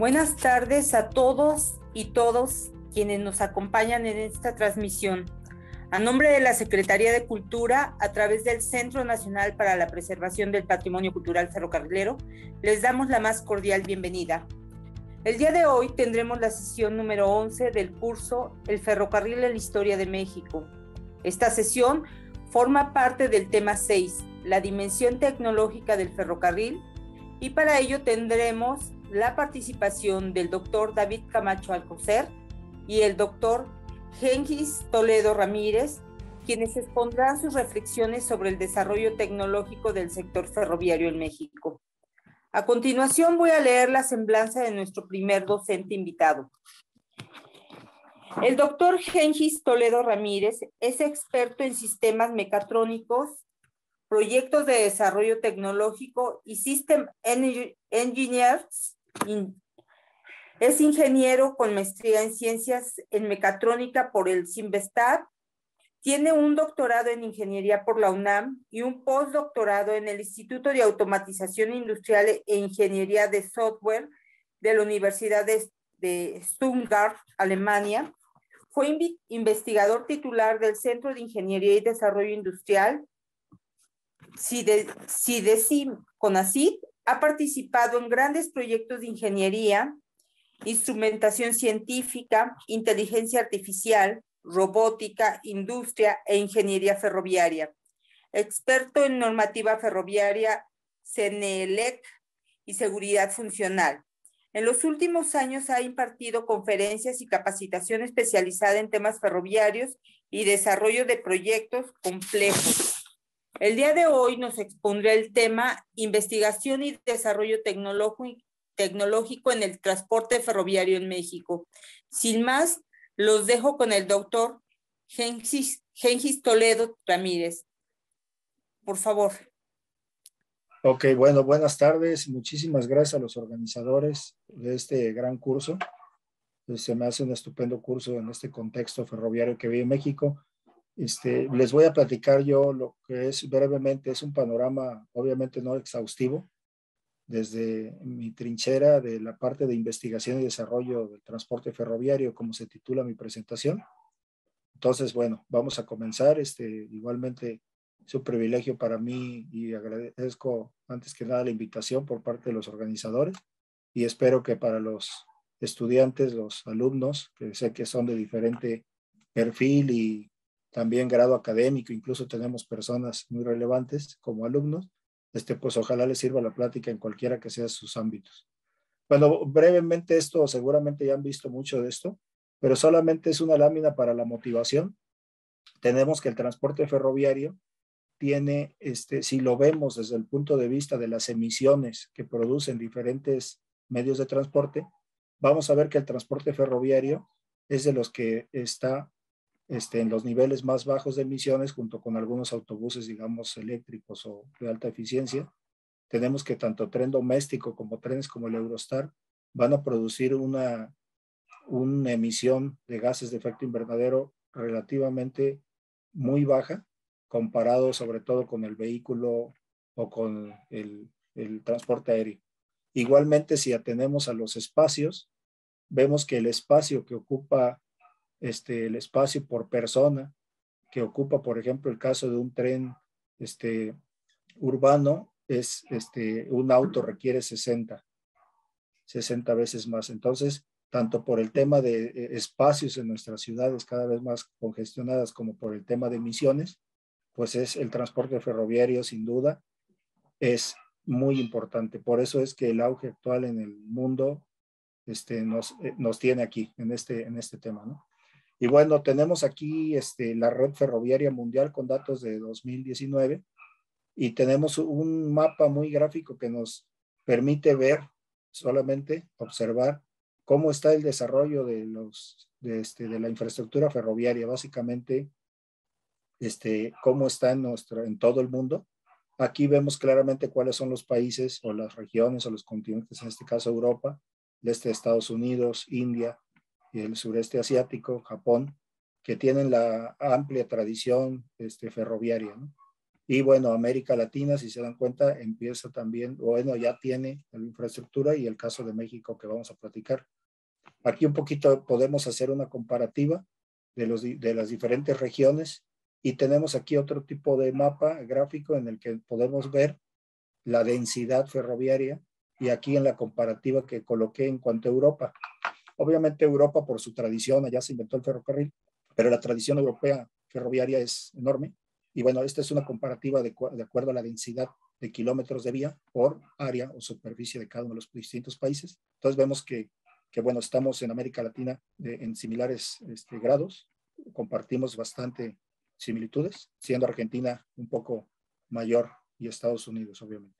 Buenas tardes a todos y todos quienes nos acompañan en esta transmisión. A nombre de la Secretaría de Cultura, a través del Centro Nacional para la Preservación del Patrimonio Cultural Ferrocarrilero, les damos la más cordial bienvenida. El día de hoy tendremos la sesión número 11 del curso El ferrocarril en la historia de México. Esta sesión forma parte del tema 6, la dimensión tecnológica del ferrocarril, y para ello tendremos la participación del doctor David Camacho Alcocer y el doctor Gengis Toledo Ramírez, quienes expondrán sus reflexiones sobre el desarrollo tecnológico del sector ferroviario en México. A continuación voy a leer la semblanza de nuestro primer docente invitado. El doctor Gengis Toledo Ramírez es experto en sistemas mecatrónicos, proyectos de desarrollo tecnológico y System Engineers. Es ingeniero con maestría en ciencias en mecatrónica por el CIMVESTAB. Tiene un doctorado en ingeniería por la UNAM y un postdoctorado en el Instituto de Automatización Industrial e Ingeniería de Software de la Universidad de Stuttgart, Alemania. Fue investigador titular del Centro de Ingeniería y Desarrollo Industrial, CONACYT. Ha participado en grandes proyectos de ingeniería, instrumentación científica, inteligencia artificial, robótica, industria e ingeniería ferroviaria. Experto en normativa ferroviaria, CNELEC y seguridad funcional. En los últimos años ha impartido conferencias y capacitación especializada en temas ferroviarios y desarrollo de proyectos complejos. El día de hoy nos expondrá el tema investigación y desarrollo tecnológico en el transporte ferroviario en México. Sin más, los dejo con el doctor Gengis Toledo Ramírez. Por favor. Ok, bueno, buenas tardes. Muchísimas gracias a los organizadores de este gran curso. Se me hace un estupendo curso en este contexto ferroviario que vive México. Les voy a platicar yo lo que es brevemente, es un panorama obviamente no exhaustivo, desde mi trinchera de la parte de investigación y desarrollo del transporte ferroviario, como se titula mi presentación. Entonces, bueno, vamos a comenzar. Igualmente es un privilegio para mí y agradezco antes que nada la invitación por parte de los organizadores y espero que para los estudiantes, los alumnos, que sé que son de diferente perfil y también grado académico, incluso tenemos personas muy relevantes como alumnos, pues ojalá les sirva la plática en cualquiera que sea sus ámbitos. Bueno, brevemente esto, seguramente ya han visto mucho de esto, pero solamente es una lámina para la motivación. Tenemos que el transporte ferroviario tiene, si lo vemos desde el punto de vista de las emisiones que producen diferentes medios de transporte, vamos a ver que el transporte ferroviario es de los que está en los niveles más bajos de emisiones, junto con algunos autobuses, digamos, eléctricos o de alta eficiencia. Tenemos que tanto tren doméstico como trenes como el Eurostar van a producir una emisión de gases de efecto invernadero relativamente muy baja, comparado sobre todo con el vehículo o con el transporte aéreo. Igualmente, si atenemos a los espacios, vemos que el espacio que ocupa, el espacio por persona, que ocupa, por ejemplo, el caso de un tren urbano, es un auto requiere 60 veces más. Entonces, tanto por el tema de espacios en nuestras ciudades cada vez más congestionadas como por el tema de emisiones, pues es el transporte ferroviario sin duda es muy importante. Por eso es que el auge actual en el mundo nos tiene aquí en este tema, ¿no? Y bueno, tenemos aquí la red ferroviaria mundial con datos de 2019 y tenemos un mapa muy gráfico que nos permite ver, solamente observar cómo está el desarrollo de la infraestructura ferroviaria, básicamente cómo está en todo el mundo. Aquí vemos claramente cuáles son los países o las regiones o los continentes, en este caso Europa, el este de Estados Unidos, India y el sureste asiático, Japón, que tienen la amplia tradición ferroviaria, ¿no? Y bueno, América Latina, si se dan cuenta, empieza también, bueno, ya tiene la infraestructura, y el caso de México que vamos a platicar. Aquí un poquito podemos hacer una comparativa de las diferentes regiones, y tenemos aquí otro tipo de mapa gráfico en el que podemos ver la densidad ferroviaria, y aquí en la comparativa que coloqué en cuanto a Europa. Obviamente Europa, por su tradición, allá se inventó el ferrocarril, pero la tradición europea ferroviaria es enorme. Y bueno, esta es una comparativa de acuerdo a la densidad de kilómetros de vía por área o superficie de cada uno de los distintos países. Entonces vemos que bueno, estamos en América Latina en similares grados, compartimos bastante similitudes, siendo Argentina un poco mayor y Estados Unidos, obviamente.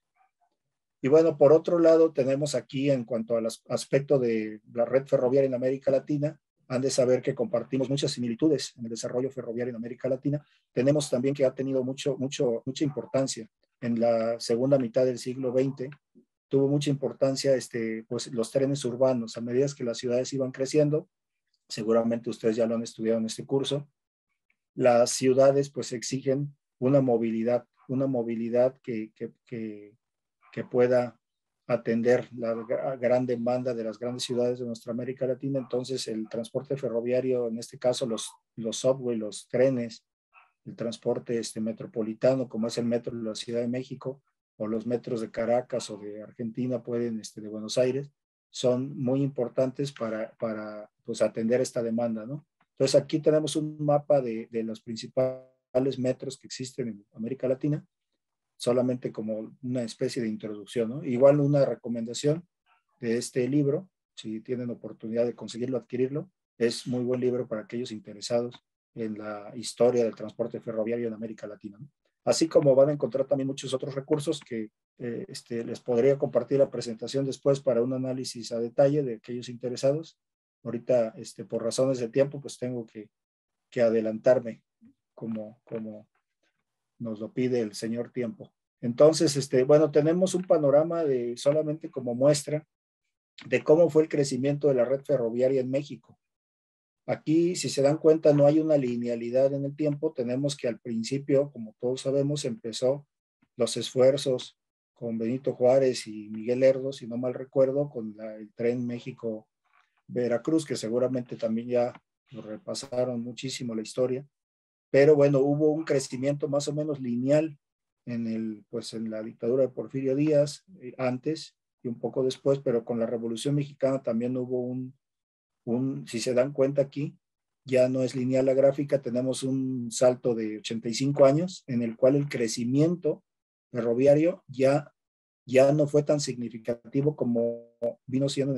Y bueno, por otro lado, tenemos aquí en cuanto al aspecto de la red ferroviaria en América Latina, han de saber que compartimos muchas similitudes en el desarrollo ferroviario en América Latina. Tenemos también que ha tenido mucha importancia en la segunda mitad del siglo XX. Tuvo mucha importancia pues, los trenes urbanos. A medida que las ciudades iban creciendo, seguramente ustedes ya lo han estudiado en este curso, las ciudades pues exigen una movilidad que pueda atender la gran demanda de las grandes ciudades de nuestra América Latina. Entonces el transporte ferroviario, en este caso los subway, los trenes, el transporte metropolitano, como es el metro de la Ciudad de México, o los metros de Caracas o de Argentina, de Buenos Aires, son muy importantes para pues, atender esta demanda, ¿no? Entonces aquí tenemos un mapa de los principales metros que existen en América Latina, solamente como una especie de introducción, ¿no? Igual una recomendación de este libro, si tienen oportunidad de conseguirlo, adquirirlo, es muy buen libro para aquellos interesados en la historia del transporte ferroviario en América Latina, ¿no? Así como van a encontrar también muchos otros recursos que les podría compartir la presentación después para un análisis a detalle de aquellos interesados. Ahorita, por razones de tiempo, pues tengo que adelantarme como nos lo pide el señor tiempo. Entonces, bueno, tenemos un panorama de solamente como muestra de cómo fue el crecimiento de la red ferroviaria en México. Aquí, si se dan cuenta, no hay una linealidad en el tiempo. Tenemos que al principio, como todos sabemos, empezó los esfuerzos con Benito Juárez y Miguel Lerdo, si no mal recuerdo, con el tren México-Veracruz, que seguramente también ya lo repasaron muchísimo la historia. Pero bueno, hubo un crecimiento más o menos lineal pues en la dictadura de Porfirio Díaz, antes y un poco después, pero con la Revolución Mexicana también hubo si se dan cuenta aquí, ya no es lineal la gráfica, tenemos un salto de 85 años en el cual el crecimiento ferroviario ya no fue tan significativo como vino siendo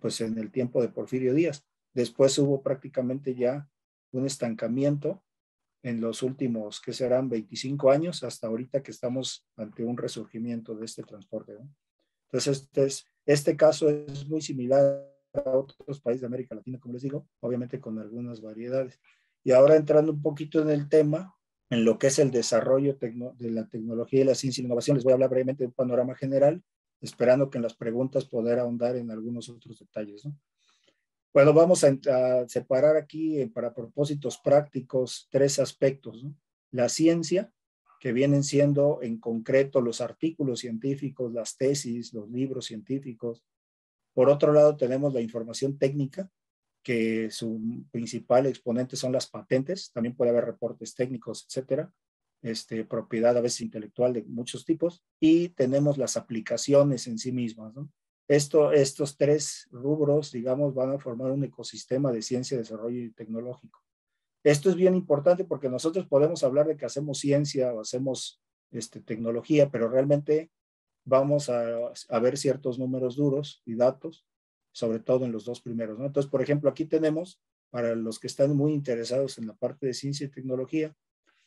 pues en el tiempo de Porfirio Díaz. Después hubo prácticamente ya un estancamiento en los últimos, que serán 25 años, hasta ahorita que estamos ante un resurgimiento de este transporte, ¿no? Entonces, este caso es muy similar a otros países de América Latina, como les digo, obviamente con algunas variedades. Y ahora entrando un poquito en el tema, en lo que es el desarrollo de la tecnología y la ciencia y la innovación, les voy a hablar brevemente de un panorama general, esperando que en las preguntas poder ahondar en algunos otros detalles, ¿no? Bueno, vamos a separar aquí para propósitos prácticos 3 aspectos, ¿no? La ciencia, que vienen siendo en concreto los artículos científicos, las tesis, los libros científicos. Por otro lado, tenemos la información técnica, que su principal exponente son las patentes. También puede haber reportes técnicos, etcétera. Propiedad a veces intelectual de muchos tipos. Y tenemos las aplicaciones en sí mismas, ¿no? Estos 3 rubros, digamos, van a formar un ecosistema de ciencia, desarrollo y tecnológico. Esto es bien importante porque nosotros podemos hablar de que hacemos ciencia o hacemos tecnología, pero realmente vamos a ver ciertos números duros y datos, sobre todo en los 2 primeros, ¿no? Entonces, por ejemplo, aquí tenemos, para los que están muy interesados en la parte de ciencia y tecnología,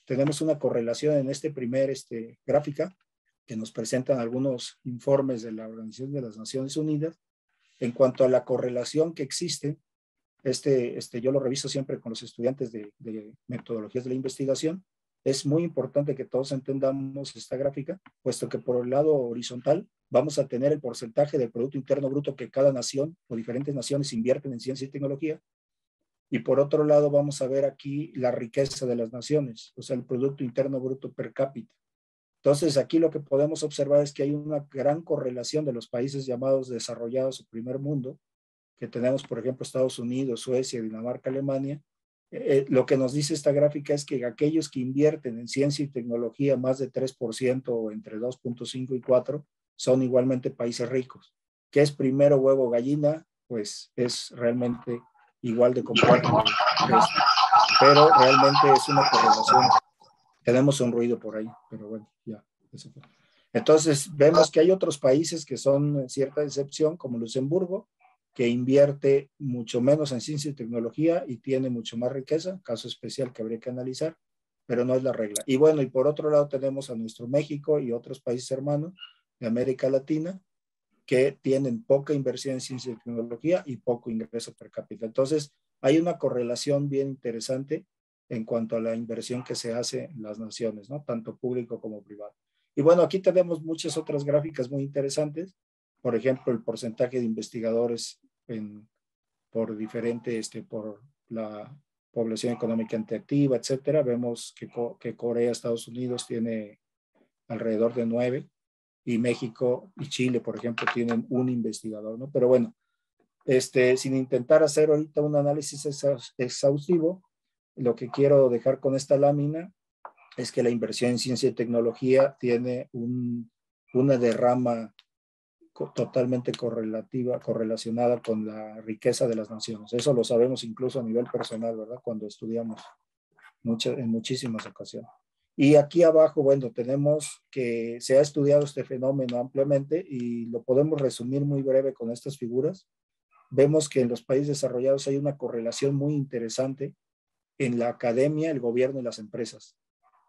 tenemos una correlación en primer gráfica, que nos presentan algunos informes de la Organización de las Naciones Unidas en cuanto a la correlación que existe. Yo lo reviso siempre con los estudiantes de metodologías de la investigación. Es muy importante que todos entendamos esta gráfica, puesto que por el lado horizontal vamos a tener el porcentaje del Producto Interno Bruto que cada nación o diferentes naciones invierten en ciencia y tecnología. Y por otro lado vamos a ver aquí la riqueza de las naciones, o sea, el Producto Interno Bruto per cápita. Entonces, aquí lo que podemos observar es que hay una gran correlación de los países llamados desarrollados o primer mundo, que tenemos, por ejemplo, Estados Unidos, Suecia, Dinamarca, Alemania. Lo que nos dice esta gráfica es que aquellos que invierten en ciencia y tecnología más de 3% o entre 2.5 y 4 son igualmente países ricos. ¿Qué es primero huevo o gallina? Pues es realmente igual de complejo que esto. Pero realmente es una correlación. Tenemos un ruido por ahí, pero bueno, ya. Eso fue. Entonces, vemos que hay otros países que son cierta excepción, como Luxemburgo, que invierte mucho menos en ciencia y tecnología y tiene mucho más riqueza, caso especial que habría que analizar, pero no es la regla. Y bueno, y por otro lado tenemos a nuestro México y otros países hermanos de América Latina que tienen poca inversión en ciencia y tecnología y poco ingreso per cápita. Entonces, hay una correlación bien interesante en cuanto a la inversión que se hace en las naciones, ¿no? Tanto público como privado. Y bueno, aquí tenemos muchas otras gráficas muy interesantes. Por ejemplo, el porcentaje de investigadores por diferente, por la población económicamente activa, etcétera. Vemos que Corea, Estados Unidos tiene alrededor de 9 y México y Chile, por ejemplo, tienen un investigador, ¿no? Pero bueno, sin intentar hacer ahorita un análisis exhaustivo, lo que quiero dejar con esta lámina es que la inversión en ciencia y tecnología tiene una derrama totalmente correlacionada con la riqueza de las naciones. Eso lo sabemos incluso a nivel personal, ¿verdad? Cuando estudiamos en muchísimas ocasiones. Y aquí abajo, bueno, tenemos que se ha estudiado este fenómeno ampliamente y lo podemos resumir muy breve con estas figuras. Vemos que en los países desarrollados hay una correlación muy interesante en la academia, el gobierno y las empresas.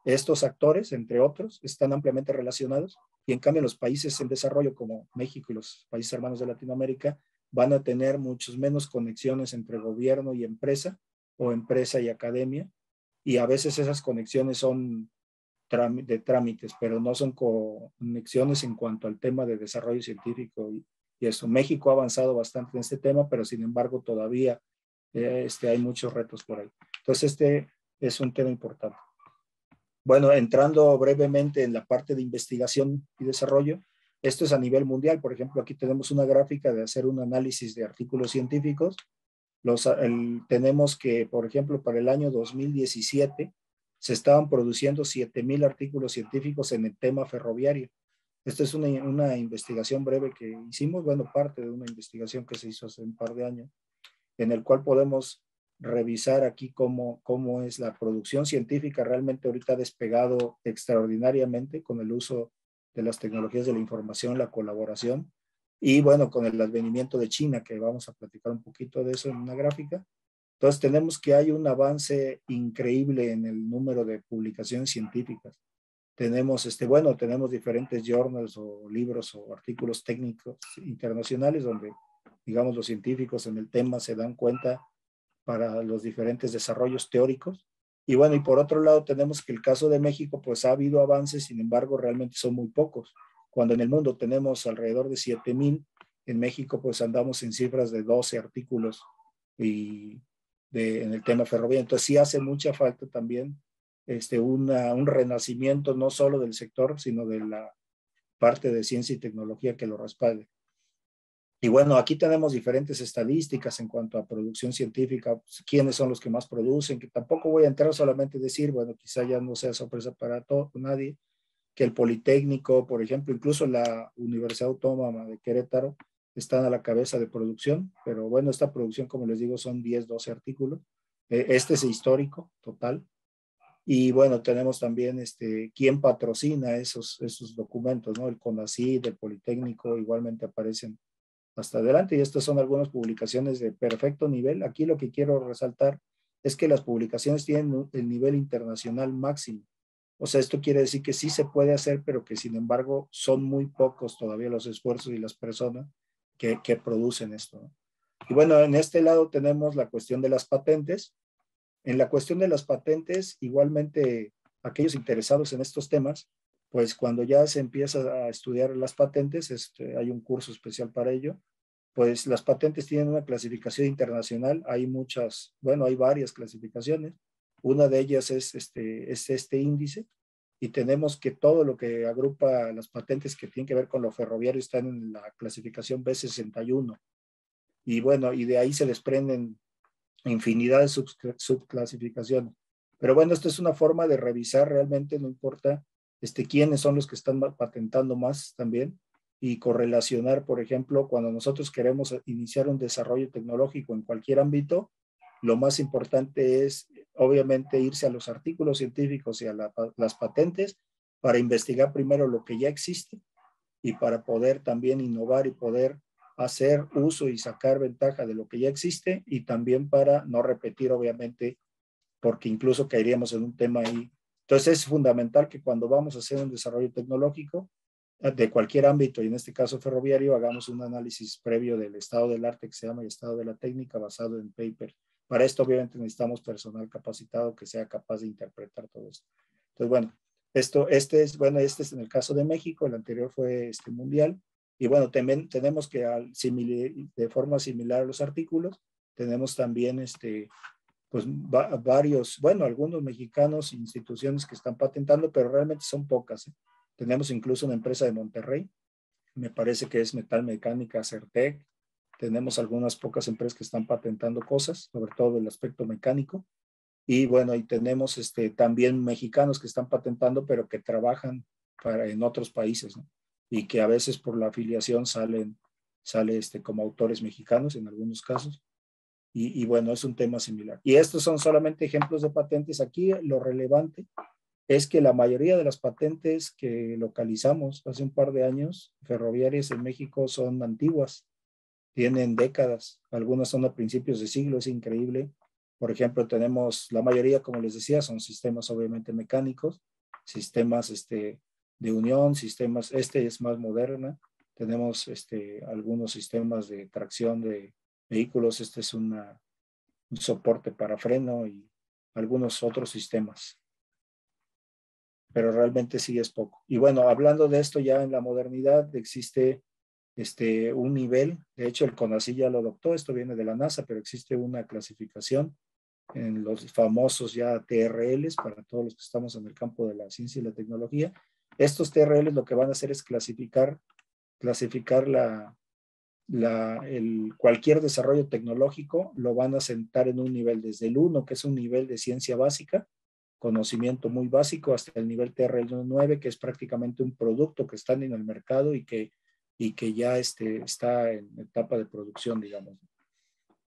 Estos actores, entre otros, están ampliamente relacionados y en cambio los países en desarrollo como México y los países hermanos de Latinoamérica van a tener muchos menos conexiones entre gobierno y empresa o empresa y academia, y a veces esas conexiones son de trámites, pero no son conexiones en cuanto al tema de desarrollo científico y eso. México ha avanzado bastante en este tema, pero sin embargo todavía hay muchos retos por ahí. Entonces es un tema importante. Bueno, entrando brevemente en la parte de investigación y desarrollo, esto es a nivel mundial. Por ejemplo, aquí tenemos una gráfica de hacer un análisis de artículos científicos. Tenemos que, por ejemplo, para el año 2017 se estaban produciendo 7,000 artículos científicos en el tema ferroviario. Esta es una investigación breve que hicimos, bueno, parte de una investigación que se hizo hace un par de años, en el cual podemos revisar aquí cómo es la producción científica. Realmente ahorita ha despegado extraordinariamente con el uso de las tecnologías de la información, la colaboración, y bueno, con el advenimiento de China, que vamos a platicar un poquito de eso en una gráfica. Entonces tenemos que hay un avance increíble en el número de publicaciones científicas. Tenemos, tenemos diferentes journals o libros o artículos técnicos internacionales donde, digamos, los científicos en el tema se dan cuenta para los diferentes desarrollos teóricos. Y bueno, y por otro lado tenemos que el caso de México, pues ha habido avances, sin embargo, realmente son muy pocos. Cuando en el mundo tenemos alrededor de 7,000, en México pues andamos en cifras de 12 artículos en el tema ferroviario. Entonces sí hace mucha falta también un renacimiento no solo del sector, sino de la parte de ciencia y tecnología que lo respalde. Y bueno, aquí tenemos diferentes estadísticas en cuanto a producción científica, pues, quiénes son los que más producen, que tampoco voy a entrar solamente a decir, bueno, quizá ya no sea sorpresa para nadie, que el Politécnico, por ejemplo, incluso la Universidad Autónoma de Querétaro, están a la cabeza de producción, pero bueno, esta producción, como les digo, son 10, 12 artículos. Este es histórico, total. Y bueno, tenemos también quién patrocina esos documentos, ¿no? El CONACYT, el Politécnico, igualmente aparecen hasta adelante, y estas son algunas publicaciones de perfecto nivel. Aquí lo que quiero resaltar es que las publicaciones tienen el nivel internacional máximo. O sea, esto quiere decir que sí se puede hacer, pero que sin embargo son muy pocos todavía los esfuerzos y las personas que producen esto, ¿no? Y bueno, en este lado tenemos la cuestión de las patentes. En la cuestión de las patentes, igualmente aquellos interesados en estos temas, pues cuando ya se empieza a estudiar las patentes, hay un curso especial para ello, pues las patentes tienen una clasificación internacional, hay muchas, bueno, hay varias clasificaciones, una de ellas es este índice, y tenemos que todo lo que agrupa las patentes que tienen que ver con lo ferroviario están en la clasificación B61. Y bueno, y de ahí se desprenden infinidad de subclasificaciones. Pero bueno, esto es una forma de revisar realmente, no importa quiénes son los que están patentando más también, y correlacionar, por ejemplo, cuando nosotros queremos iniciar un desarrollo tecnológico en cualquier ámbito, lo más importante es, obviamente, irse a los artículos científicos y a las patentes para investigar primero lo que ya existe y para poder también innovar y poder hacer uso y sacar ventaja de lo que ya existe, y también para no repetir, obviamente, porque incluso caeríamos en un tema ahí. Entonces es fundamental que cuando vamos a hacer un desarrollo tecnológico de cualquier ámbito, y en este caso ferroviario, hagamos un análisis previo del estado del arte, que se llama, y estado de la técnica, basado en paper. Para esto obviamente necesitamos personal capacitado que sea capaz de interpretar todo esto. Entonces, bueno, este es en el caso de México, el anterior fue mundial, y bueno, también tenemos que de forma similar a los artículos, tenemos también pues varios, bueno, algunos mexicanos, instituciones que están patentando, pero realmente son pocas, ¿eh? Tenemos incluso una empresa de Monterrey, me parece que es Metal Mecánica, Certec. Tenemos algunas pocas empresas que están patentando cosas, sobre todo el aspecto mecánico. Y bueno, y tenemos también mexicanos que están patentando, pero que trabajan en otros países, ¿no? Y que a veces por la afiliación sale como autores mexicanos en algunos casos. Y bueno, es un tema similar. Y estos son solamente ejemplos de patentes. Aquí lo relevante es que la mayoría de las patentes que localizamos hace un par de años, ferroviarias en México, son antiguas, tienen décadas, algunas son a principios de siglo, es increíble. Por ejemplo, tenemos, la mayoría, como les decía, son sistemas obviamente mecánicos, sistemas de unión, sistemas, es más moderna. Tenemos algunos sistemas de tracción de vehículos, es un soporte para freno y algunos otros sistemas, pero realmente sí es poco. Y bueno, hablando de esto ya en la modernidad, existe un nivel, de hecho el CONACYT ya lo adoptó, esto viene de la NASA, pero existe una clasificación en los famosos ya TRLs para todos los que estamos en el campo de la ciencia y la tecnología. Estos TRLs lo que van a hacer es clasificar cualquier desarrollo tecnológico, lo van a sentar en un nivel desde el 1, que es un nivel de ciencia básica, conocimiento muy básico, hasta el nivel TRL9, que es prácticamente un producto que está en el mercado y que ya está en etapa de producción, digamos.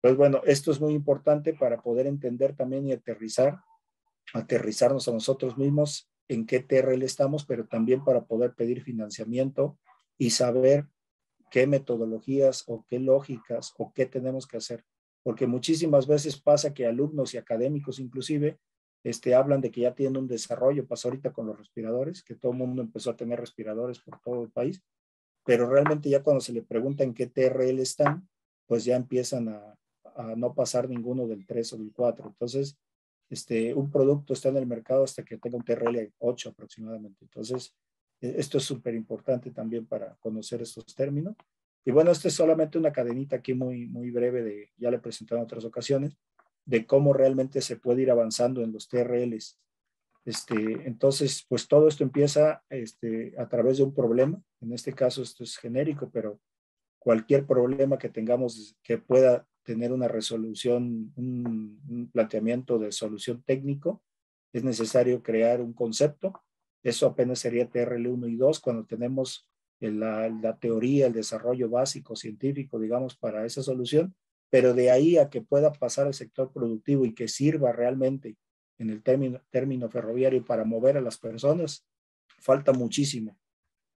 Pues bueno, esto es muy importante para poder entender también y aterrizarnos a nosotros mismos en qué TRL estamos, pero también para poder pedir financiamiento y saber qué metodologías o qué lógicas o qué tenemos que hacer. Porque muchísimas veces pasa que alumnos y académicos inclusive hablan de que ya tienen un desarrollo. Pasó ahorita con los respiradores, que todo el mundo empezó a tener respiradores por todo el país, pero realmente ya cuando se le pregunta en qué TRL están, pues ya empiezan a no pasar ninguno del 3 o del 4. Entonces, un producto está en el mercado hasta que tenga un TRL 8 aproximadamente. Entonces, esto es súper importante también para conocer estos términos. Y bueno, esta es solamente una cadenita aquí muy, muy breve, ya le he presentado en otras ocasiones, de cómo realmente se puede ir avanzando en los TRLs. Entonces, pues todo esto empieza a través de un problema. En este caso, esto es genérico, pero cualquier problema que tengamos que pueda tener una resolución, un planteamiento de solución técnico, es necesario crear un concepto. Eso apenas sería TRL 1 y 2 cuando tenemos la teoría, el desarrollo básico científico, digamos, para esa solución, pero de ahí a que pueda pasar al sector productivo y que sirva realmente en el término ferroviario para mover a las personas, falta muchísimo.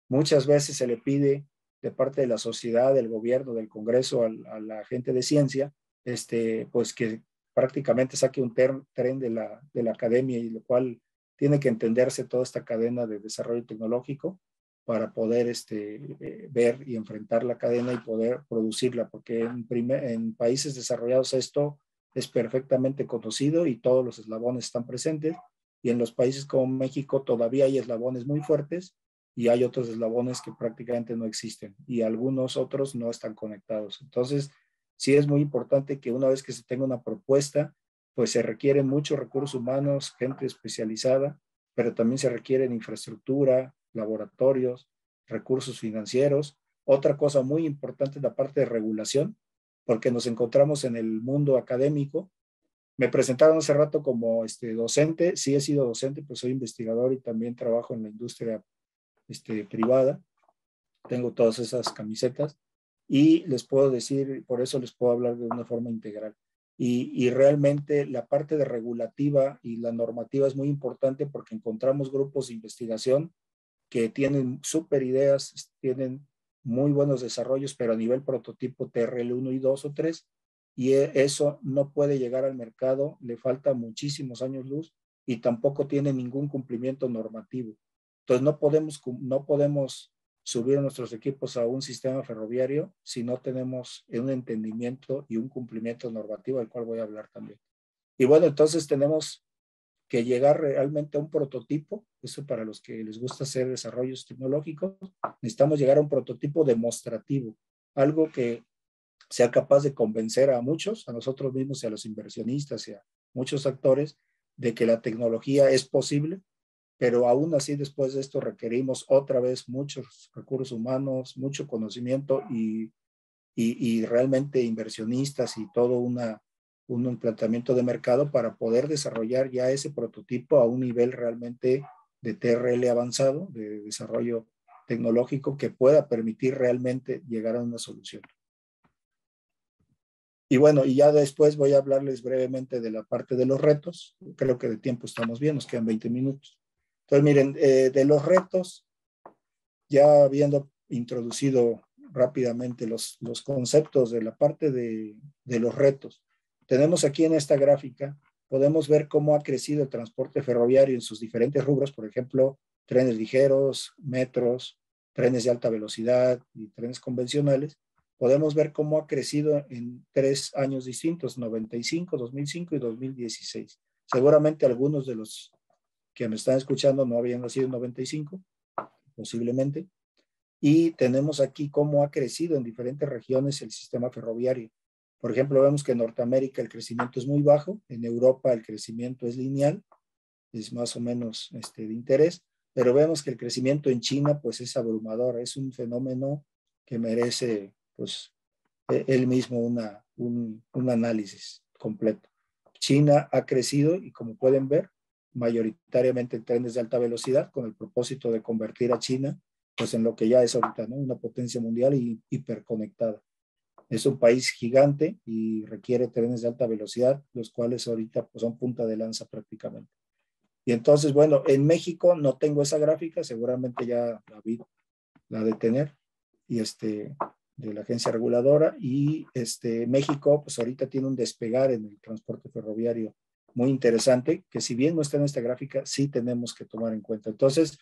Muchas veces se le pide de parte de la sociedad, del gobierno, del Congreso, a la gente de ciencia, pues que prácticamente saque un tren de la academia, y lo cual tiene que entenderse toda esta cadena de desarrollo tecnológico para poder ver y enfrentar la cadena y poder producirla, porque en países desarrollados esto es perfectamente conocido y todos los eslabones están presentes, y en los países como México todavía hay eslabones muy fuertes y hay otros eslabones que prácticamente no existen y algunos otros no están conectados. Entonces, sí es muy importante que una vez que se tenga una propuesta, pues se requieren muchos recursos humanos, gente especializada pero también se requieren infraestructura, laboratorios, recursos financieros. Otra cosa muy importante es la parte de regulación, porque nos encontramos en el mundo académico. Me presentaron hace rato como docente, sí he sido docente, pues soy investigador y también trabajo en la industria privada. Tengo todas esas camisetas y les puedo decir, por eso les puedo hablar de una forma integral. Y realmente la parte de regulativa y la normativa es muy importante porque encontramos grupos de investigación que tienen súper ideas, tienen muy buenos desarrollos, pero a nivel prototipo TRL 1 y 2 o 3, y eso no puede llegar al mercado, le falta muchísimos años luz y tampoco tiene ningún cumplimiento normativo. Entonces no podemos subir nuestros equipos a un sistema ferroviario si no tenemos un entendimiento y un cumplimiento normativo, del cual voy a hablar también. Y bueno, entonces tenemos que llegar realmente a un prototipo, eso para los que les gusta hacer desarrollos tecnológicos, necesitamos llegar a un prototipo demostrativo, algo que sea capaz de convencer a muchos, a nosotros mismos y a los inversionistas y a muchos actores, de que la tecnología es posible, pero aún así después de esto requerimos otra vez muchos recursos humanos, mucho conocimiento y realmente inversionistas y todo un planteamiento de mercado para poder desarrollar ya ese prototipo a un nivel realmente de TRL avanzado, de desarrollo tecnológico que pueda permitir realmente llegar a una solución. Y bueno, y ya después voy a hablarles brevemente de la parte de los retos. Creo que de tiempo estamos bien, nos quedan 20 minutos. Entonces, miren, de los retos, ya habiendo introducido rápidamente los conceptos de la parte de los retos, tenemos aquí en esta gráfica, podemos ver cómo ha crecido el transporte ferroviario en sus diferentes rubros, por ejemplo, trenes ligeros, metros, trenes de alta velocidad y trenes convencionales. Podemos ver cómo ha crecido en 3 años distintos, 95, 2005 y 2016. Seguramente algunos de los que me están escuchando no habían nacido en 95, posiblemente. Y tenemos aquí cómo ha crecido en diferentes regiones el sistema ferroviario. Por ejemplo, vemos que en Norteamérica el crecimiento es muy bajo, en Europa el crecimiento es lineal, es más o menos de interés, pero vemos que el crecimiento en China pues es abrumador, es un fenómeno que merece pues él mismo un análisis completo. China ha crecido y como pueden ver, mayoritariamente en trenes de alta velocidad con el propósito de convertir a China pues en lo que ya es ahorita, ¿no? Una potencia mundial y hiperconectada. Es un país gigante y requiere trenes de alta velocidad, los cuales ahorita pues, son punta de lanza prácticamente. Y entonces, bueno, en México no tengo esa gráfica, seguramente ya la de tener, y de la agencia reguladora, y México pues ahorita tiene un despegar en el transporte ferroviario muy interesante, que si bien no está en esta gráfica, sí tenemos que tomar en cuenta. Entonces,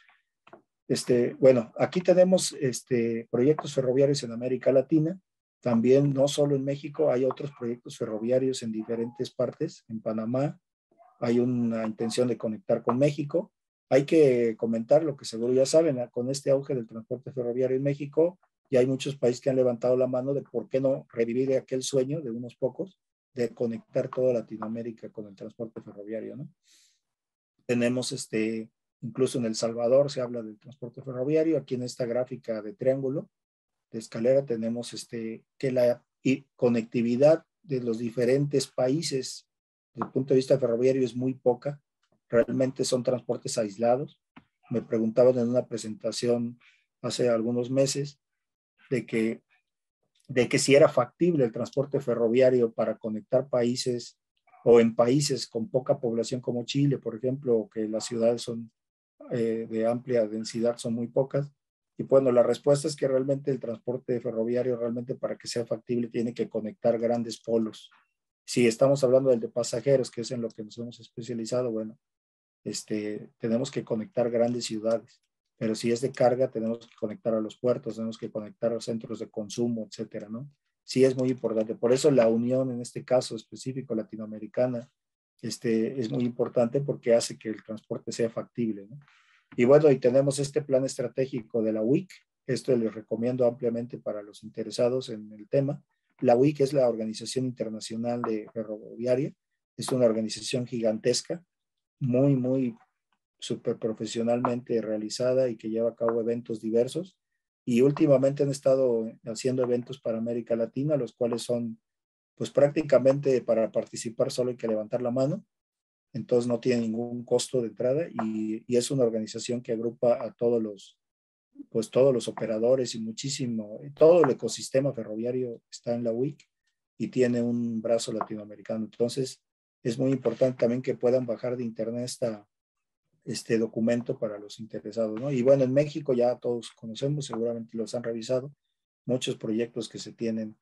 bueno, aquí tenemos proyectos ferroviarios en América Latina, también no solo en México, hay otros proyectos ferroviarios en diferentes partes, en Panamá, hay una intención de conectar con México. Hay que comentar lo que seguro ya saben, con este auge del transporte ferroviario en México, y hay muchos países que han levantado la mano de por qué no revivir aquel sueño de unos pocos de conectar toda Latinoamérica con el transporte ferroviario, ¿no? Tenemos incluso en El Salvador se habla del transporte ferroviario. Aquí en esta gráfica de triángulo, de escalera, tenemos que la conectividad de los diferentes países desde el punto de vista ferroviario es muy poca. Realmente son transportes aislados. Me preguntaban en una presentación hace algunos meses de que si era factible el transporte ferroviario para conectar países o en países con poca población como Chile, por ejemplo, que las ciudades son de amplia densidad, son muy pocas. Y bueno, la respuesta es que realmente el transporte ferroviario, realmente para que sea factible, tiene que conectar grandes polos. Si estamos hablando del de pasajeros, que es en lo que nos hemos especializado, bueno, tenemos que conectar grandes ciudades. Pero si es de carga, tenemos que conectar a los puertos, tenemos que conectar a los centros de consumo, etcétera, ¿no? Sí es muy importante. Por eso la unión, en este caso específico latinoamericana, es muy importante porque hace que el transporte sea factible, ¿no? Y bueno, y tenemos este plan estratégico de la UIC. Esto les recomiendo ampliamente para los interesados en el tema. La UIC es la Organización Internacional de Ferroviaria. Es una organización gigantesca, muy súper profesionalmente realizada y que lleva a cabo eventos diversos. Y últimamente han estado haciendo eventos para América Latina, los cuales son, pues prácticamente para participar solo hay que levantar la mano, entonces no tiene ningún costo de entrada y es una organización que agrupa a todos los operadores y muchísimo, todo el ecosistema ferroviario está en la WIC y tiene un brazo latinoamericano. Entonces, es muy importante también que puedan bajar de internet este documento para los interesados, ¿no? Y bueno, en México ya todos conocemos, seguramente los han revisado, muchos proyectos que se tienen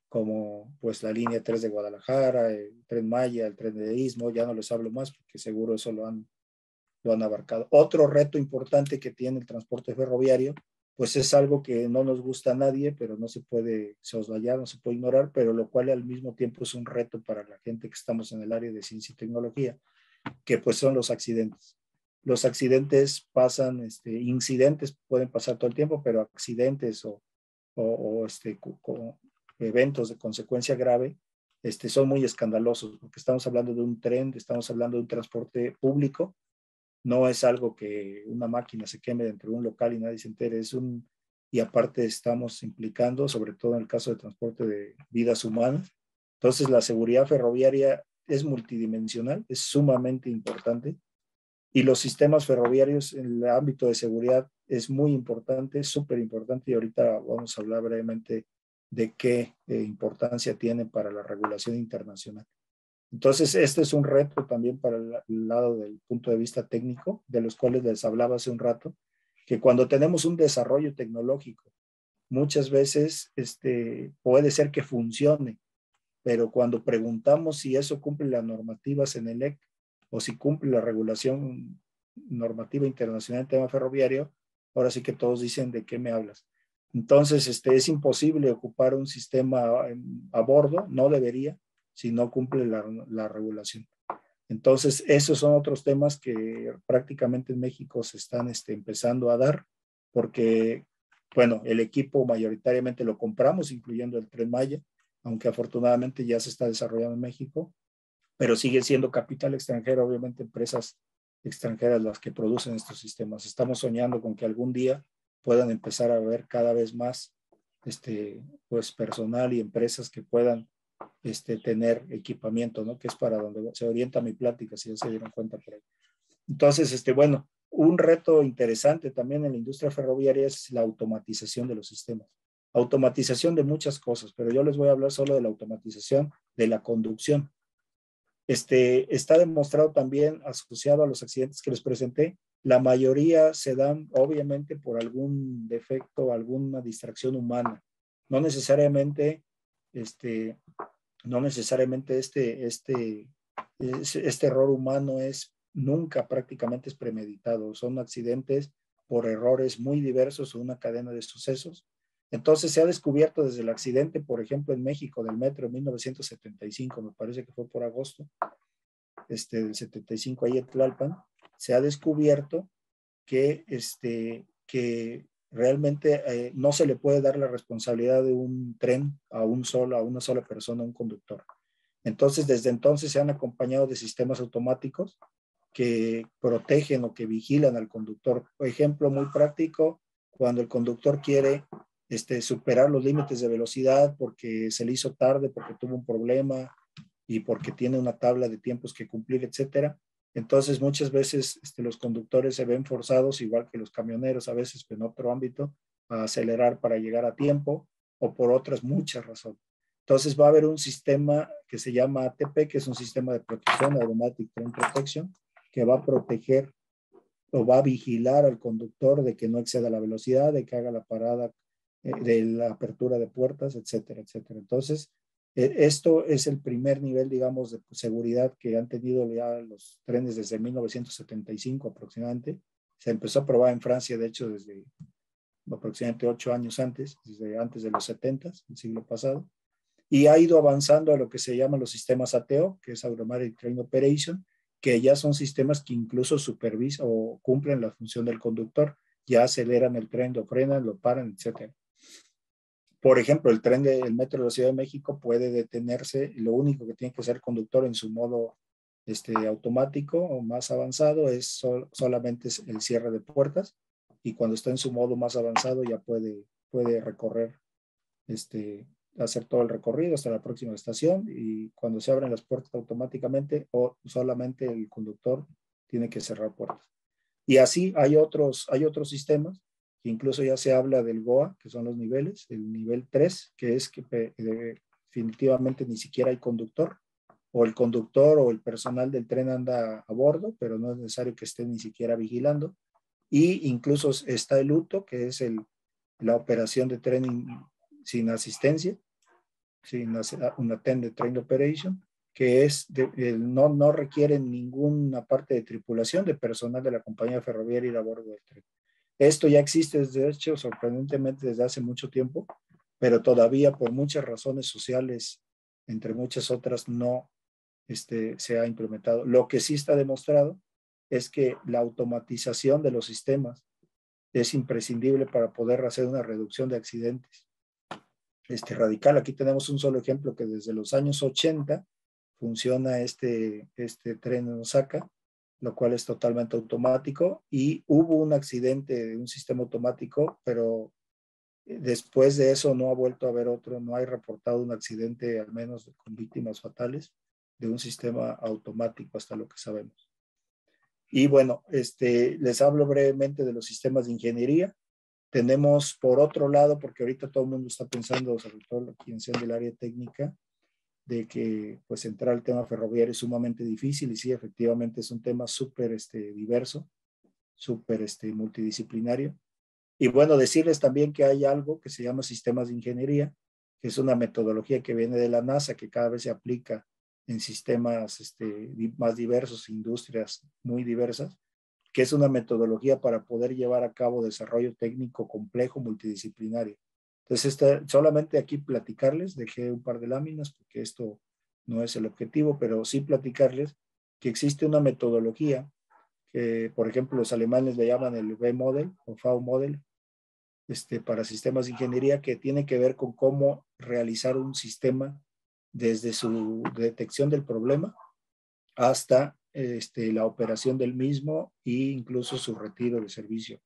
como pues la línea 3 de Guadalajara, el Tren Maya, el Tren de Istmo, ya no les hablo más porque seguro eso lo han abarcado. Otro reto importante que tiene el transporte ferroviario, pues es algo que no nos gusta a nadie, pero no se puede soslayar, no se puede ignorar, pero lo cual al mismo tiempo es un reto para la gente que estamos en el área de ciencia y tecnología, que pues son los accidentes. Los accidentes pasan, incidentes pueden pasar todo el tiempo, pero accidentes o eventos de consecuencia grave son muy escandalosos, porque estamos hablando de un tren, estamos hablando de un transporte público, no es algo que una máquina se queme dentro de un local y nadie se entere, y aparte estamos implicando, sobre todo en el caso de transporte de vidas humanas. Entonces la seguridad ferroviaria es multidimensional, es sumamente importante y los sistemas ferroviarios en el ámbito de seguridad es muy importante, súper importante y ahorita vamos a hablar brevemente de qué importancia tiene para la regulación internacional. Entonces, este es un reto también para el lado del punto de vista técnico, de los cuales les hablaba hace un rato, que cuando tenemos un desarrollo tecnológico, muchas veces puede ser que funcione, pero cuando preguntamos si eso cumple las normativas en el EC o si cumple la regulación normativa internacional en tema ferroviario, ahora sí que todos dicen de qué me hablas. Entonces, es imposible ocupar un sistema a bordo, no debería, si no cumple la regulación. Entonces, esos son otros temas que prácticamente en México se están empezando a dar, porque, bueno, el equipo mayoritariamente lo compramos, incluyendo el Tren Maya, aunque afortunadamente ya se está desarrollando en México, pero sigue siendo capital extranjero, obviamente empresas extranjeras las que producen estos sistemas. Estamos soñando con que algún día puedan empezar a ver cada vez más pues personal y empresas que puedan tener equipamiento, ¿no? Que es para donde se orienta mi plática, si ya se dieron cuenta por ahí. Entonces, bueno, un reto interesante también en la industria ferroviaria es la automatización de los sistemas. Automatización de muchas cosas, pero yo les voy a hablar solo de la automatización de la conducción. Está demostrado también asociado a los accidentes que les presenté. La mayoría se dan obviamente por algún defecto, alguna distracción humana. No necesariamente, no necesariamente este error humano nunca prácticamente es premeditado. Son accidentes por errores muy diversos o una cadena de sucesos. Entonces se ha descubierto desde el accidente, por ejemplo, en México del metro en 1975, me parece que fue por agosto, del 75 ahí en Tlalpan, se ha descubierto que, realmente no se le puede dar la responsabilidad de un tren a una sola persona, a un conductor. Entonces, desde entonces se han acompañado de sistemas automáticos que protegen o que vigilan al conductor. Por ejemplo, muy práctico, cuando el conductor quiere superar los límites de velocidad porque se le hizo tarde, porque tuvo un problema y porque tiene una tabla de tiempos que cumplir, etcétera. Entonces, muchas veces los conductores se ven forzados, igual que los camioneros, a veces en otro ámbito, a acelerar para llegar a tiempo o por otras muchas razones. Entonces, va a haber un sistema que se llama ATP, que es un sistema de protección, Automatic Train Protection, que va a proteger o va a vigilar al conductor de que no exceda la velocidad, de que haga la parada, de la apertura de puertas, etcétera, etcétera. Entonces, esto es el primer nivel, digamos, de seguridad que han tenido ya los trenes desde 1975 aproximadamente. Se empezó a probar en Francia, de hecho, desde aproximadamente 8 años antes, desde antes de los 70, el siglo pasado, y ha ido avanzando a lo que se llaman los sistemas ATO, que es Automatic Train Operation, que ya son sistemas que incluso supervisan o cumplen la función del conductor, ya aceleran el tren, lo frenan, lo paran, etcétera. Por ejemplo, el tren del metro de la Ciudad de México puede detenerse, lo único que tiene que hacer el conductor en su modo automático o más avanzado es solamente es el cierre de puertas, y cuando está en su modo más avanzado ya puede recorrer, hacer todo el recorrido hasta la próxima estación, y cuando se abren las puertas automáticamente o solamente el conductor tiene que cerrar puertas. Y así hay otros sistemas, que incluso ya se habla del GOA, que son los niveles, el nivel 3, que es que definitivamente ni siquiera hay conductor, o el conductor o el personal del tren anda a bordo, pero no es necesario que esté ni siquiera vigilando. Y incluso está el UTO, que es la operación de tren sin asistencia, sin unattended train operation, que es no requiere ninguna parte de tripulación, de personal de la compañía ferroviaria ir a bordo del tren. Esto ya existe, de hecho, sorprendentemente desde hace mucho tiempo, pero todavía por muchas razones sociales, entre muchas otras, no se ha implementado. Lo que sí está demostrado es que la automatización de los sistemas es imprescindible para poder hacer una reducción de accidentes radical. Aquí tenemos un solo ejemplo, que desde los años 80 funciona este tren en Osaka, lo cual es totalmente automático, y hubo un accidente de un sistema automático, pero después de eso no ha vuelto a haber otro, no hay reportado un accidente, al menos con víctimas fatales, de un sistema automático hasta lo que sabemos. Y bueno, les hablo brevemente de los sistemas de ingeniería. Tenemos por otro lado, porque ahorita todo el mundo está pensando, sobre todo quien sea del área técnica, de que pues entrar al tema ferroviario es sumamente difícil, y sí, efectivamente es un tema súper diverso, súper multidisciplinario. Y bueno, decirles también que hay algo que se llama sistemas de ingeniería, que es una metodología que viene de la NASA, que cada vez se aplica en sistemas más diversos, industrias muy diversas, que es una metodología para poder llevar a cabo desarrollo técnico complejo multidisciplinario. Entonces, solamente aquí platicarles, dejé un par de láminas porque esto no es el objetivo, pero sí platicarles que existe una metodología que, por ejemplo, los alemanes le llaman el V-Model o V-Model, para sistemas de ingeniería, que tiene que ver con cómo realizar un sistema desde su detección del problema hasta la operación del mismo e incluso su retiro de servicio.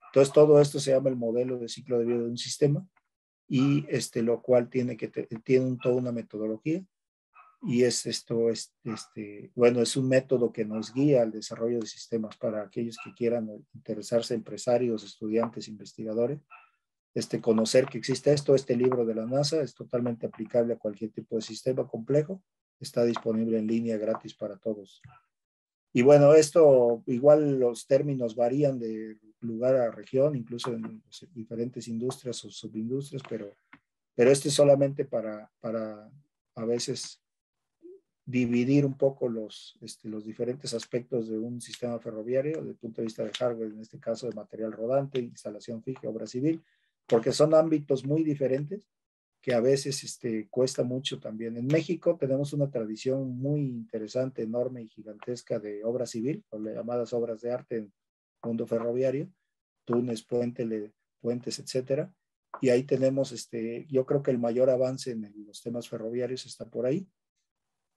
Entonces, todo esto se llama el modelo de ciclo de vida de un sistema, y lo cual tiene toda una metodología, y bueno, es un método que nos guía al desarrollo de sistemas para aquellos que quieran interesarse, empresarios, estudiantes, investigadores. Conocer que existe esto. Este libro de la NASA es totalmente aplicable a cualquier tipo de sistema complejo, está disponible en línea gratis para todos. Y bueno, esto igual los términos varían de lugar a región, incluso en diferentes industrias o subindustrias, pero este es solamente para a veces dividir un poco los diferentes aspectos de un sistema ferroviario desde el punto de vista de hardware, en este caso de material rodante, instalación fija, obra civil, porque son ámbitos muy diferentes que a veces cuesta mucho también. En México tenemos una tradición muy interesante, enorme y gigantesca de obra civil, o las llamadas obras de arte en el mundo ferroviario, túneles, puentes, etcétera. Y ahí tenemos, yo creo que el mayor avance en los temas ferroviarios está por ahí.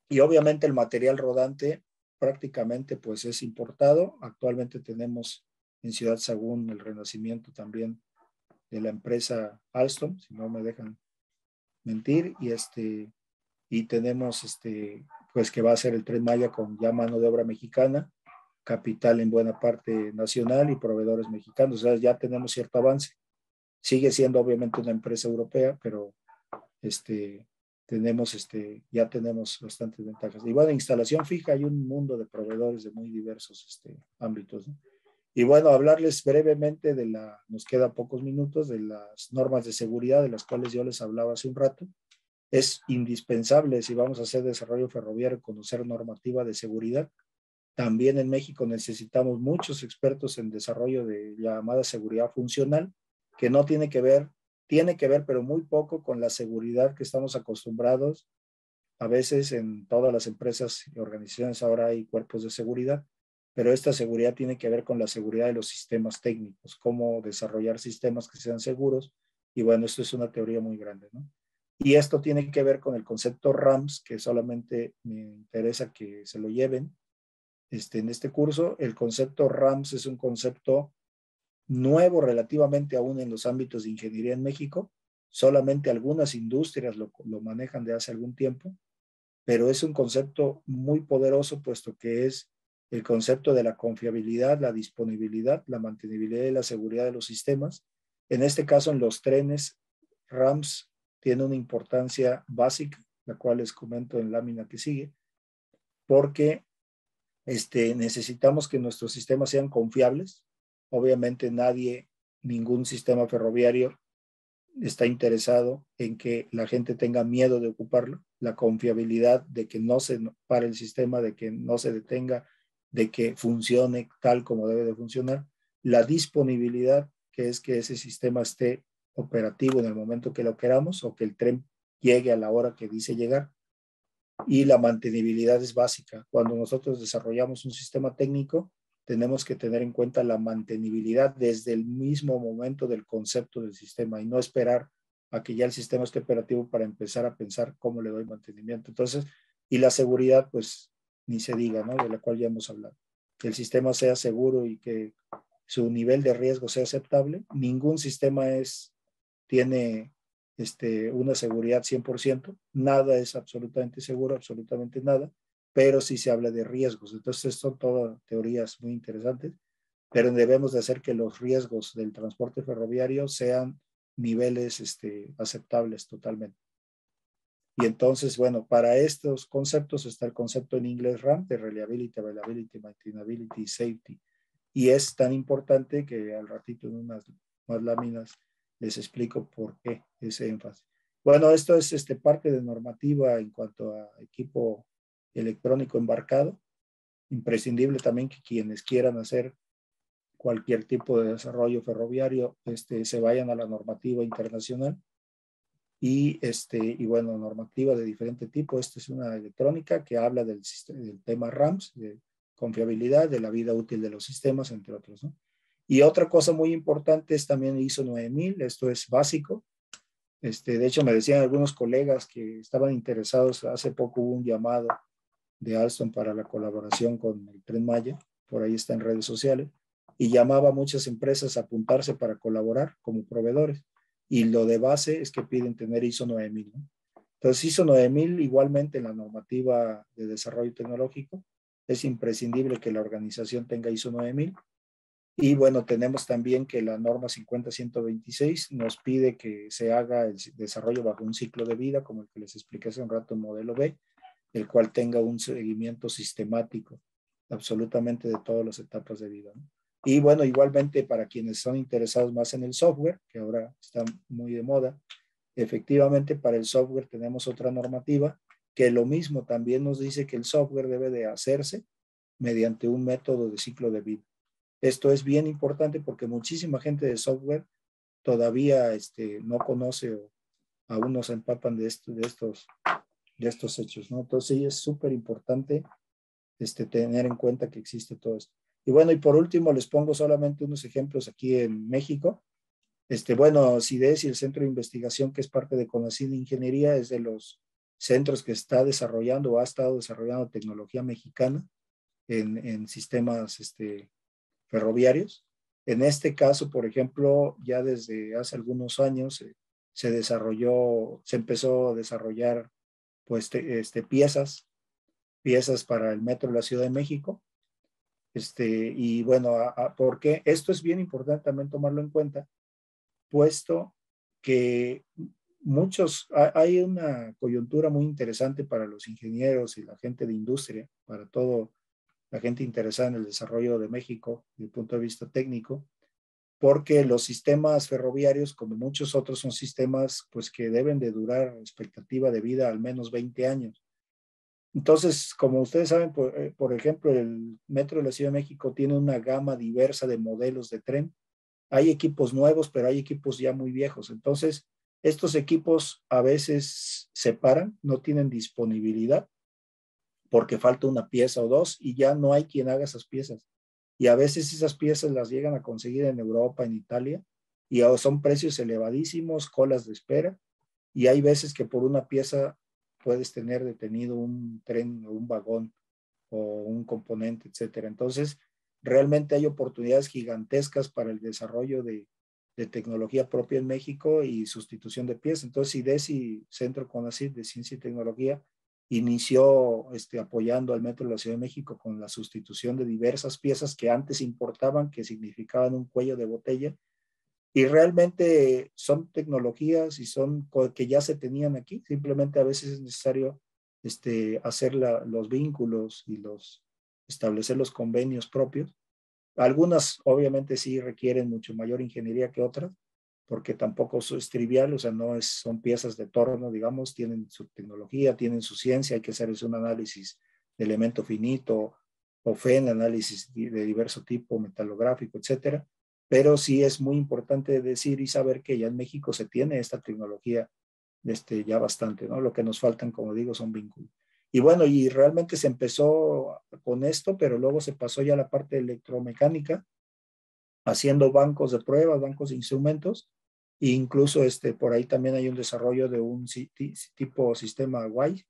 Y obviamente el material rodante prácticamente pues es importado. Actualmente tenemos en Ciudad Sagún el renacimiento también de la empresa Alstom, si no me dejan mentir, y tenemos pues que va a ser el Tren Maya con ya mano de obra mexicana, capital en buena parte nacional y proveedores mexicanos. O sea, ya tenemos cierto avance. Sigue siendo obviamente una empresa europea, pero ya tenemos bastantes ventajas. Y bueno, instalación fija, hay un mundo de proveedores de muy diversos ámbitos, ¿no? Y bueno, hablarles brevemente nos quedan pocos minutos, de las normas de seguridad de las cuales yo les hablaba hace un rato. Es indispensable, si vamos a hacer desarrollo ferroviario, conocer normativa de seguridad. También en México necesitamos muchos expertos en desarrollo de la llamada seguridad funcional, que no tiene que ver, pero muy poco con la seguridad que estamos acostumbrados. A veces en todas las empresas y organizaciones ahora hay cuerpos de seguridad, pero esta seguridad tiene que ver con la seguridad de los sistemas técnicos, cómo desarrollar sistemas que sean seguros. Y bueno, esto es una teoría muy grande, ¿no? Y esto tiene que ver con el concepto RAMS, que solamente me interesa que se lo lleven en este curso. El concepto RAMS es un concepto nuevo relativamente aún en los ámbitos de ingeniería en México. Solamente algunas industrias lo manejan de hace algún tiempo, pero es un concepto muy poderoso, puesto que es el concepto de la confiabilidad, la disponibilidad, la mantenibilidad y la seguridad de los sistemas. En este caso, en los trenes, RAMS tiene una importancia básica, la cual les comento en lámina que sigue, porque necesitamos que nuestros sistemas sean confiables. Obviamente ningún sistema ferroviario está interesado en que la gente tenga miedo de ocuparlo. La confiabilidad de que no se pare el sistema, de que no se detenga, de que funcione tal como debe de funcionar. La disponibilidad, que es que ese sistema esté operativo en el momento que lo queramos o que el tren llegue a la hora que dice llegar. Y la mantenibilidad es básica. Cuando nosotros desarrollamos un sistema técnico, tenemos que tener en cuenta la mantenibilidad desde el mismo momento del concepto del sistema y no esperar a que ya el sistema esté operativo para empezar a pensar cómo le doy mantenimiento. Entonces, y la seguridad, pues ni se diga, ¿no? De la cual ya hemos hablado. Que el sistema sea seguro y que su nivel de riesgo sea aceptable. Ningún sistema tiene una seguridad 100%, nada es absolutamente seguro, absolutamente nada, pero sí se habla de riesgos. Entonces son todas teorías muy interesantes, pero debemos de hacer que los riesgos del transporte ferroviario sean niveles aceptables totalmente. Y entonces, bueno, para estos conceptos está el concepto en inglés RAM, de Reliability, Availability, Maintainability y Safety. Y es tan importante que al ratito en unas más láminas les explico por qué ese énfasis. Bueno, esto es parte de normativa en cuanto a equipo electrónico embarcado. Imprescindible también que quienes quieran hacer cualquier tipo de desarrollo ferroviario se vayan a la normativa internacional. Y bueno, normativa de diferente tipo. Esta es una electrónica que habla del tema RAMS, de confiabilidad, de la vida útil de los sistemas, entre otros, ¿no? Y otra cosa muy importante es también ISO 9000, esto es básico. De hecho, me decían algunos colegas que estaban interesados, hace poco hubo un llamado de Alstom para la colaboración con el Tren Maya, por ahí está en redes sociales, y llamaba a muchas empresas a apuntarse para colaborar como proveedores. Y lo de base es que piden tener ISO 9000, ¿no? Entonces, ISO 9000 igualmente en la normativa de desarrollo tecnológico, es imprescindible que la organización tenga ISO 9000. Y bueno, tenemos también que la norma 50126 nos pide que se haga el desarrollo bajo un ciclo de vida, como el que les expliqué hace un rato en modelo B, el cual tenga un seguimiento sistemático absolutamente de todas las etapas de vida, ¿no? Y bueno, igualmente para quienes son interesados más en el software, que ahora está muy de moda, efectivamente para el software tenemos otra normativa que lo mismo también nos dice que el software debe de hacerse mediante un método de ciclo de vida. Esto es bien importante porque muchísima gente de software todavía no conoce o aún no se empapan de estos hechos, ¿no? Entonces sí es súper importante tener en cuenta que existe todo esto. Y bueno, y por último les pongo solamente unos ejemplos aquí en México. Bueno, CIDES y el Centro de Investigación, que es parte de CONACYT Ingeniería, es de los centros que está desarrollando o ha estado desarrollando tecnología mexicana en sistemas ferroviarios. En este caso, por ejemplo, ya desde hace algunos años se empezó a desarrollar pues, piezas para el metro de la Ciudad de México. Y bueno, ¿por qué? Esto es bien importante también tomarlo en cuenta, puesto que hay una coyuntura muy interesante para los ingenieros y la gente de industria, para todo la gente interesada en el desarrollo de México desde el punto de vista técnico, porque los sistemas ferroviarios, como muchos otros, son sistemas pues, que deben de durar expectativa de vida al menos 20 años. Entonces, como ustedes saben, por ejemplo, el Metro de la Ciudad de México tiene una gama diversa de modelos de tren. Hay equipos nuevos, pero hay equipos ya muy viejos. Entonces, estos equipos a veces se paran, no tienen disponibilidad porque falta una pieza o dos y ya no hay quien haga esas piezas. Y a veces esas piezas las llegan a conseguir en Europa, en Italia, y son precios elevadísimos, colas de espera. y hay veces que por una pieza puedes tener detenido un tren o un vagón o un componente, etcétera. Entonces, realmente hay oportunidades gigantescas para el desarrollo de tecnología propia en México y sustitución de piezas. Entonces, IDESI, Centro CONACYT de Ciencia y Tecnología, inició apoyando al Metro de la Ciudad de México con la sustitución de diversas piezas que antes importaban, que significaban un cuello de botella, y realmente son tecnologías y son que ya se tenían aquí. Simplemente a veces es necesario hacer los vínculos y establecer los convenios propios. Algunas obviamente sí requieren mucho mayor ingeniería que otras, porque tampoco es trivial, o sea, son piezas de torno, digamos, tienen su tecnología, tienen su ciencia, hay que hacer un análisis de elemento finito, o FEN, análisis de diverso tipo, metalográfico, etcétera. Pero sí es muy importante decir y saber que ya en México se tiene esta tecnología ya bastante, ¿no? Lo que nos faltan, como digo, son vínculos. Y bueno, y realmente se empezó con esto, pero luego se pasó ya a la parte de electromecánica, haciendo bancos de pruebas, bancos de instrumentos, e incluso por ahí también hay un desarrollo de un tipo sistema Waze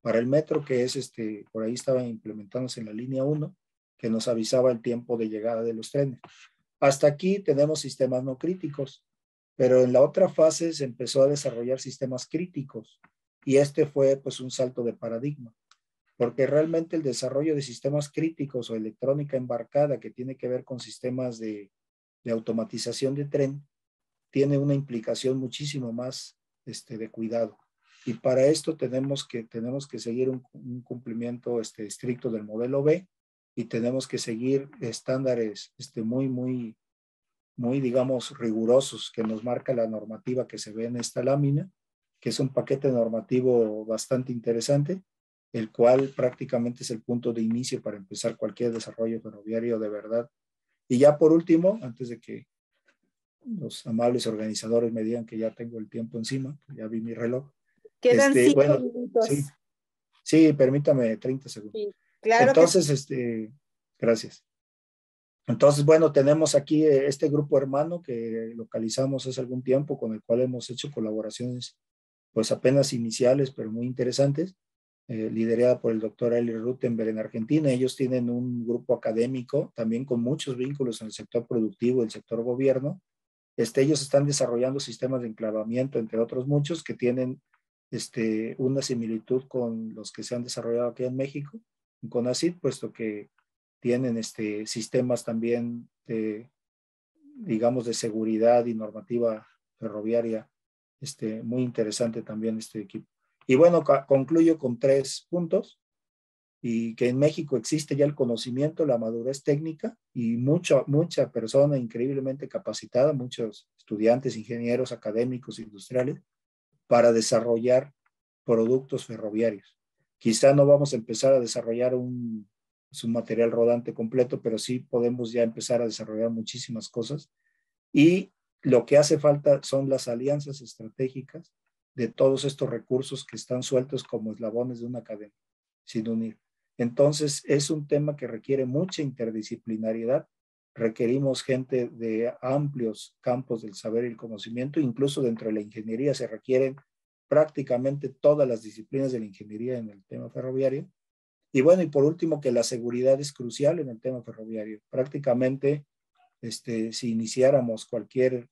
para el metro, que es por ahí estaba implementándose en la línea 1, que nos avisaba el tiempo de llegada de los trenes. Hasta aquí tenemos sistemas no críticos, pero en la otra fase se empezó a desarrollar sistemas críticos, y fue pues un salto de paradigma, porque realmente el desarrollo de sistemas críticos o electrónica embarcada que tiene que ver con sistemas de automatización de tren tiene una implicación muchísimo más de cuidado. Y para esto tenemos que seguir un cumplimiento estricto del modelo B, y tenemos que seguir estándares muy, digamos, rigurosos que nos marca la normativa que se ve en esta lámina, que es un paquete normativo bastante interesante, el cual prácticamente es el punto de inicio para empezar cualquier desarrollo ferroviario de verdad. Y ya por último, antes de que los amables organizadores me digan que ya tengo el tiempo encima, ya vi mi reloj. Quedan 5 minutos. Sí, permítame 30 segundos. Sí, claro. Entonces, gracias. Entonces, bueno, tenemos aquí este grupo hermano que localizamos hace algún tiempo, con el cual hemos hecho colaboraciones pues apenas iniciales, pero muy interesantes, liderada por el doctor Eli Rutenberg en Argentina. Ellos tienen un grupo académico también con muchos vínculos en el sector productivo y el sector gobierno. Ellos están desarrollando sistemas de enclavamiento, entre otros muchos, que tienen una similitud con los que se han desarrollado aquí en México, en CONACYT, puesto que tienen sistemas también digamos, de seguridad y normativa ferroviaria, muy interesante también este equipo. Y bueno, concluyo con 3 puntos, y que en México existe ya el conocimiento, la madurez técnica y mucha persona increíblemente capacitada, muchos estudiantes, ingenieros, académicos, industriales, para desarrollar productos ferroviarios. Quizá no vamos a empezar a desarrollar un material rodante completo, pero sí podemos ya empezar a desarrollar muchísimas cosas, y lo que hace falta son las alianzas estratégicas de todos estos recursos que están sueltos como eslabones de una cadena, sin unir. Entonces, es un tema que requiere mucha interdisciplinariedad. Requerimos gente de amplios campos del saber y el conocimiento. Incluso dentro de la ingeniería se requieren prácticamente todas las disciplinas de la ingeniería en el tema ferroviario. Y bueno, y por último, que la seguridad es crucial en el tema ferroviario. Prácticamente, si iniciáramos cualquier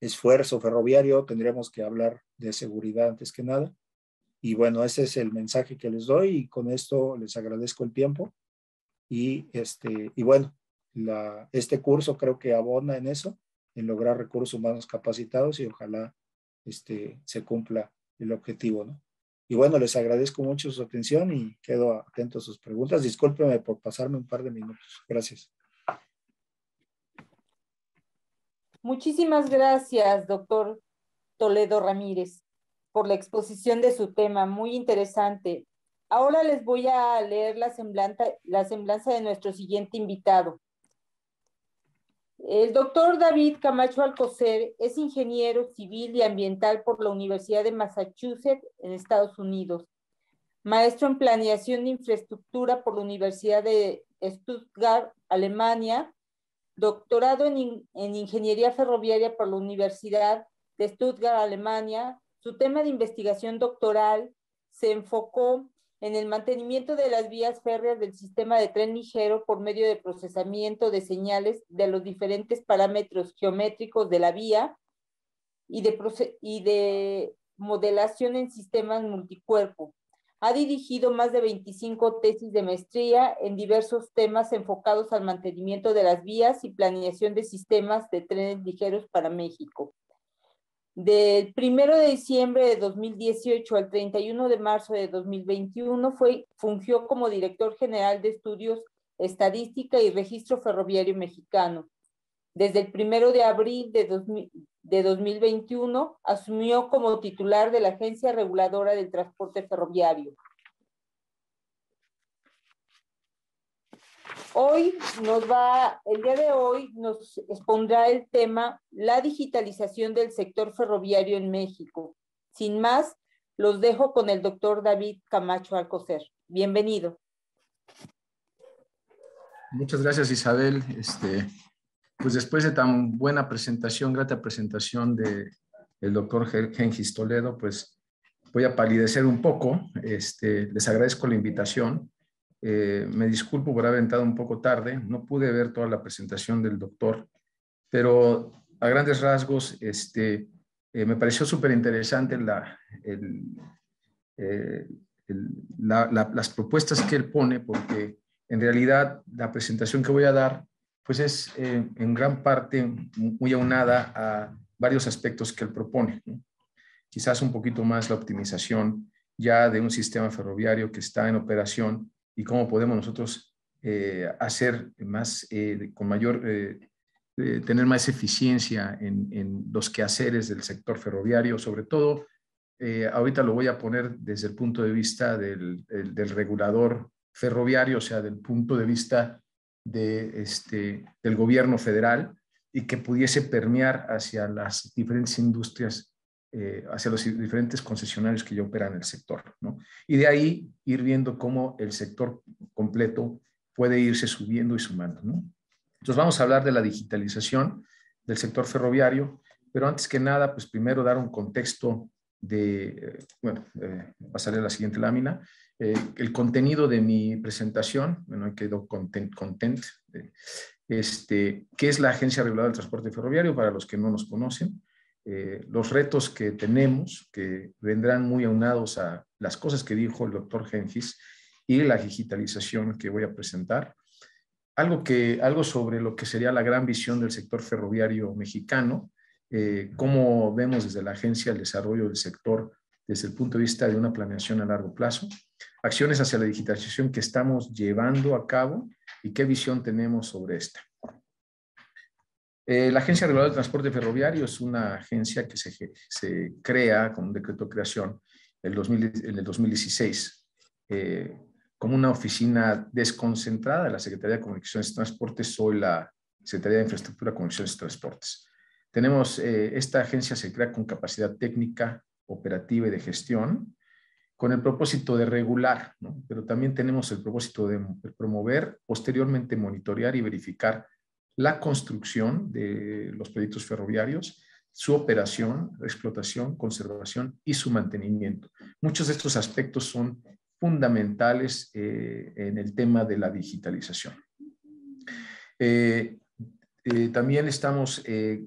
esfuerzo ferroviario, tendríamos que hablar de seguridad antes que nada. Y bueno, ese es el mensaje que les doy, y con esto les agradezco el tiempo. Y bueno, este curso creo que abona en eso, en lograr recursos humanos capacitados, y ojalá se cumpla el objetivo, ¿no? Y bueno, les agradezco mucho su atención y quedo atento a sus preguntas. Discúlpeme por pasarme un par de minutos. Gracias. Muchísimas gracias, doctor Toledo Ramírez, por la exposición de su tema, muy interesante. Ahora les voy a leer la semblanza de nuestro siguiente invitado. El doctor David Camacho Alcocer es ingeniero civil y ambiental por la Universidad de Massachusetts en Estados Unidos, maestro en planeación de infraestructura por la Universidad de Stuttgart, Alemania, doctorado en Ingeniería Ferroviaria por la Universidad de Stuttgart, Alemania. Su tema de investigación doctoral se enfocó en el mantenimiento de las vías férreas del sistema de tren ligero por medio de procesamiento de señales de los diferentes parámetros geométricos de la vía y de modelación en sistemas multicuerpo. Ha dirigido más de 25 tesis de maestría en diversos temas enfocados al mantenimiento de las vías y planeación de sistemas de trenes ligeros para México. Del 1 de diciembre de 2018 al 31 de marzo de 2021 fungió como director general de Estudios, Estadística y Registro Ferroviario Mexicano. Desde el 1 de abril de 2021 asumió como titular de la Agencia Reguladora del Transporte Ferroviario. El día de hoy nos expondrá el tema la digitalización del sector ferroviario en México. Sin más, los dejo con el doctor David Camacho Alcocer. Bienvenido. Muchas gracias, Isabel. Pues después de tan buena presentación, grata presentación del doctor Gengis Toledo, pues voy a palidecer un poco. Les agradezco la invitación. Me disculpo por haber entrado un poco tarde, no pude ver toda la presentación del doctor, pero a grandes rasgos me pareció súper interesante las propuestas que él pone, porque en realidad la presentación que voy a dar pues es en gran parte muy aunada a varios aspectos que él propone, ¿no? Quizás un poquito más la optimización ya de un sistema ferroviario que está en operación y cómo podemos nosotros hacer más, con mayor, tener más eficiencia en los quehaceres del sector ferroviario, sobre todo, ahorita lo voy a poner desde el punto de vista del regulador ferroviario, o sea, del punto de vista del gobierno federal, y que pudiese permear hacia las diferentes industrias, hacia los diferentes concesionarios que ya operan en el sector, ¿no? Y de ahí ir viendo cómo el sector completo puede irse subiendo y sumando, ¿no? Entonces vamos a hablar de la digitalización del sector ferroviario, pero antes que nada, pues primero dar un contexto pasaré a la siguiente lámina. El contenido de mi presentación, bueno, ahí quedó content, ¿qué es la Agencia Reguladora del Transporte Ferroviario? Para los que no nos conocen, los retos que tenemos, que vendrán muy aunados a las cosas que dijo el doctor Gengis y la digitalización que voy a presentar. Algo sobre lo que sería la gran visión del sector ferroviario mexicano, cómo vemos desde la agencia el desarrollo del sector desde el punto de vista de una planeación a largo plazo, acciones hacia la digitalización que estamos llevando a cabo y qué visión tenemos sobre esta. La Agencia Reguladora del Transporte Ferroviario es una agencia que se crea con un decreto de creación en el 2016 como una oficina desconcentrada de la Secretaría de Comunicaciones y Transportes. Soy la Secretaría de Infraestructura, Comunicaciones y Transportes. Esta agencia se crea con capacidad técnica, operativa y de gestión, con el propósito de regular, ¿no? Pero también tenemos el propósito de promover, posteriormente monitorear y verificar la construcción de los proyectos ferroviarios, su operación, explotación, conservación y su mantenimiento. Muchos de estos aspectos son fundamentales en el tema de la digitalización. También estamos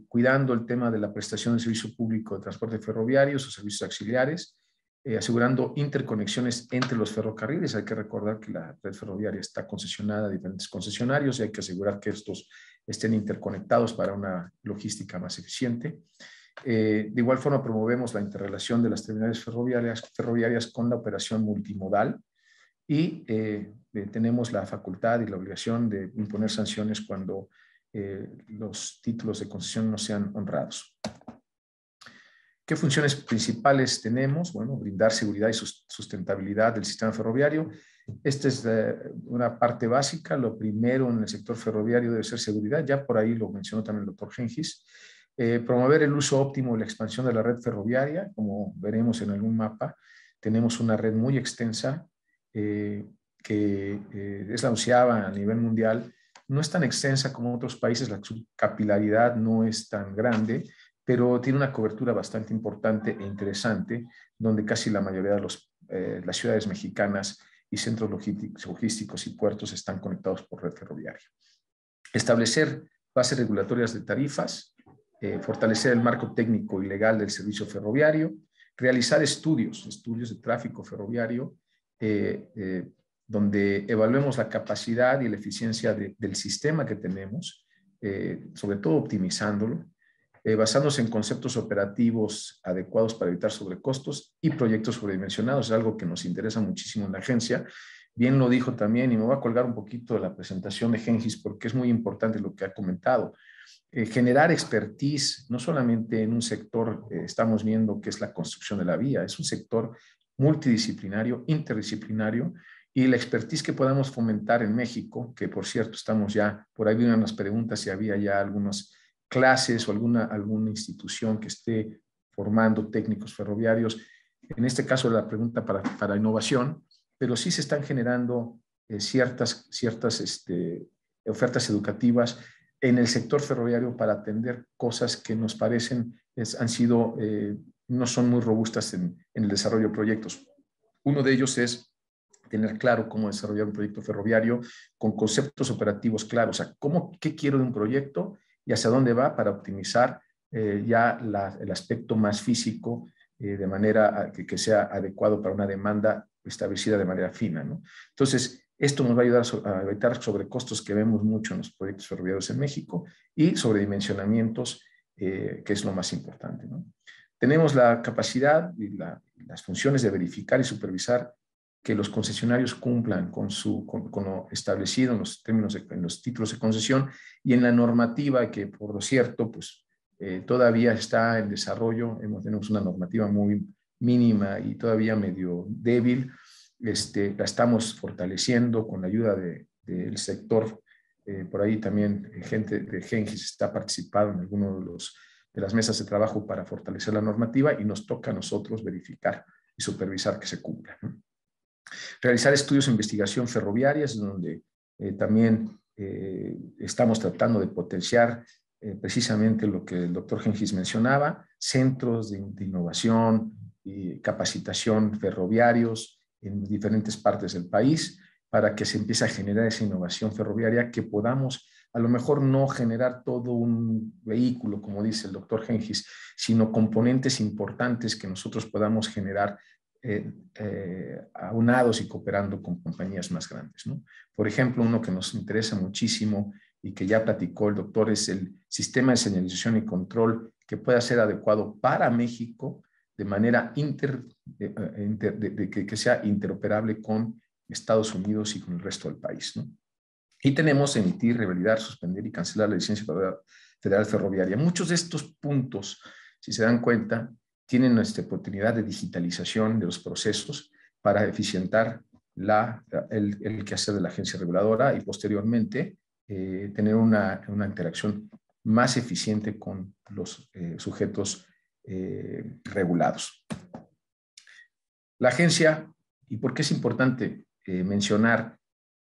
cuidando el tema de la prestación del servicio público de transporte ferroviario, sus servicios auxiliares, asegurando interconexiones entre los ferrocarriles. Hay que recordar que la red ferroviaria está concesionada a diferentes concesionarios y hay que asegurar que estos estén interconectados para una logística más eficiente. De igual forma, promovemos la interrelación de las terminales ferroviarias con la operación multimodal y tenemos la facultad y la obligación de imponer sanciones cuando los títulos de concesión no sean honrados. ¿Qué funciones principales tenemos? Bueno, brindar seguridad y sustentabilidad del sistema ferroviario. Esta es una parte básica. Lo primero en el sector ferroviario debe ser seguridad. Ya por ahí lo mencionó también el doctor Gengis. Promover el uso óptimo y la expansión de la red ferroviaria. Como veremos en algún mapa, tenemos una red muy extensa que es la 11ª a nivel mundial no es tan extensa como otros países, la capilaridad no es tan grande, pero tiene una cobertura bastante importante e interesante, donde casi la mayoría de las ciudades mexicanas y centros logísticos y puertos están conectados por red ferroviaria. Establecer bases regulatorias de tarifas, fortalecer el marco técnico y legal del servicio ferroviario, realizar estudios de tráfico ferroviario, donde evaluemos la capacidad y la eficiencia del sistema que tenemos, sobre todo optimizándolo, basándose en conceptos operativos adecuados para evitar sobrecostos y proyectos sobredimensionados. Es algo que nos interesa muchísimo en la agencia. Bien lo dijo también, y me voy a colgar un poquito de la presentación de Gengis porque es muy importante lo que ha comentado. Generar expertise, no solamente en un sector, estamos viendo que es la construcción de la vía, es un sector multidisciplinario, interdisciplinario, y la expertise que podamos fomentar en México, que por cierto estamos ya, por ahí vienen las preguntas si había ya algunas clases o alguna institución que esté formando técnicos ferroviarios. En este caso la pregunta para innovación, pero sí se están generando ciertas ofertas educativas en el sector ferroviario para atender cosas que nos parecen, no son muy robustas en el desarrollo de proyectos. Uno de ellos es tener claro cómo desarrollar un proyecto ferroviario con conceptos operativos claros, o sea, qué quiero de un proyecto y hacia dónde va para optimizar ya el aspecto más físico de manera que sea adecuado para una demanda establecida de manera fina, ¿no? Entonces, esto nos va a ayudar a evitar sobrecostos que vemos mucho en los proyectos ferroviarios en México y sobredimensionamientos, que es lo más importante, ¿no? Tenemos la capacidad y las funciones de verificar y supervisar que los concesionarios cumplan con lo establecido en los términos, en los títulos de concesión y en la normativa que, por lo cierto, pues todavía está en desarrollo. Tenemos una normativa muy mínima y todavía medio débil. La estamos fortaleciendo con la ayuda del sector. Por ahí también gente de Gengis está participando en algunas de las mesas de trabajo para fortalecer la normativa y nos toca a nosotros verificar y supervisar que se cumpla, ¿no? Realizar estudios de investigación ferroviarias, donde también estamos tratando de potenciar precisamente lo que el doctor Gengis mencionaba, centros de innovación y capacitación ferroviarios en diferentes partes del país, para que se empiece a generar esa innovación ferroviaria, que podamos a lo mejor no generar todo un vehículo, como dice el doctor Gengis, sino componentes importantes que nosotros podamos generar aunados y cooperando con compañías más grandes, ¿no? Por ejemplo, uno que nos interesa muchísimo y que ya platicó el doctor es el sistema de señalización y control que pueda ser adecuado para México de manera que sea interoperable con Estados Unidos y con el resto del país, ¿no? Y tenemos emitir, revalidar, suspender y cancelar la licencia federal ferroviaria. Muchos de estos puntos, si se dan cuenta, tienen nuestra oportunidad de digitalización de los procesos para eficientar el quehacer de la agencia reguladora y posteriormente tener una interacción más eficiente con los sujetos regulados. La agencia, ¿y por qué es importante mencionar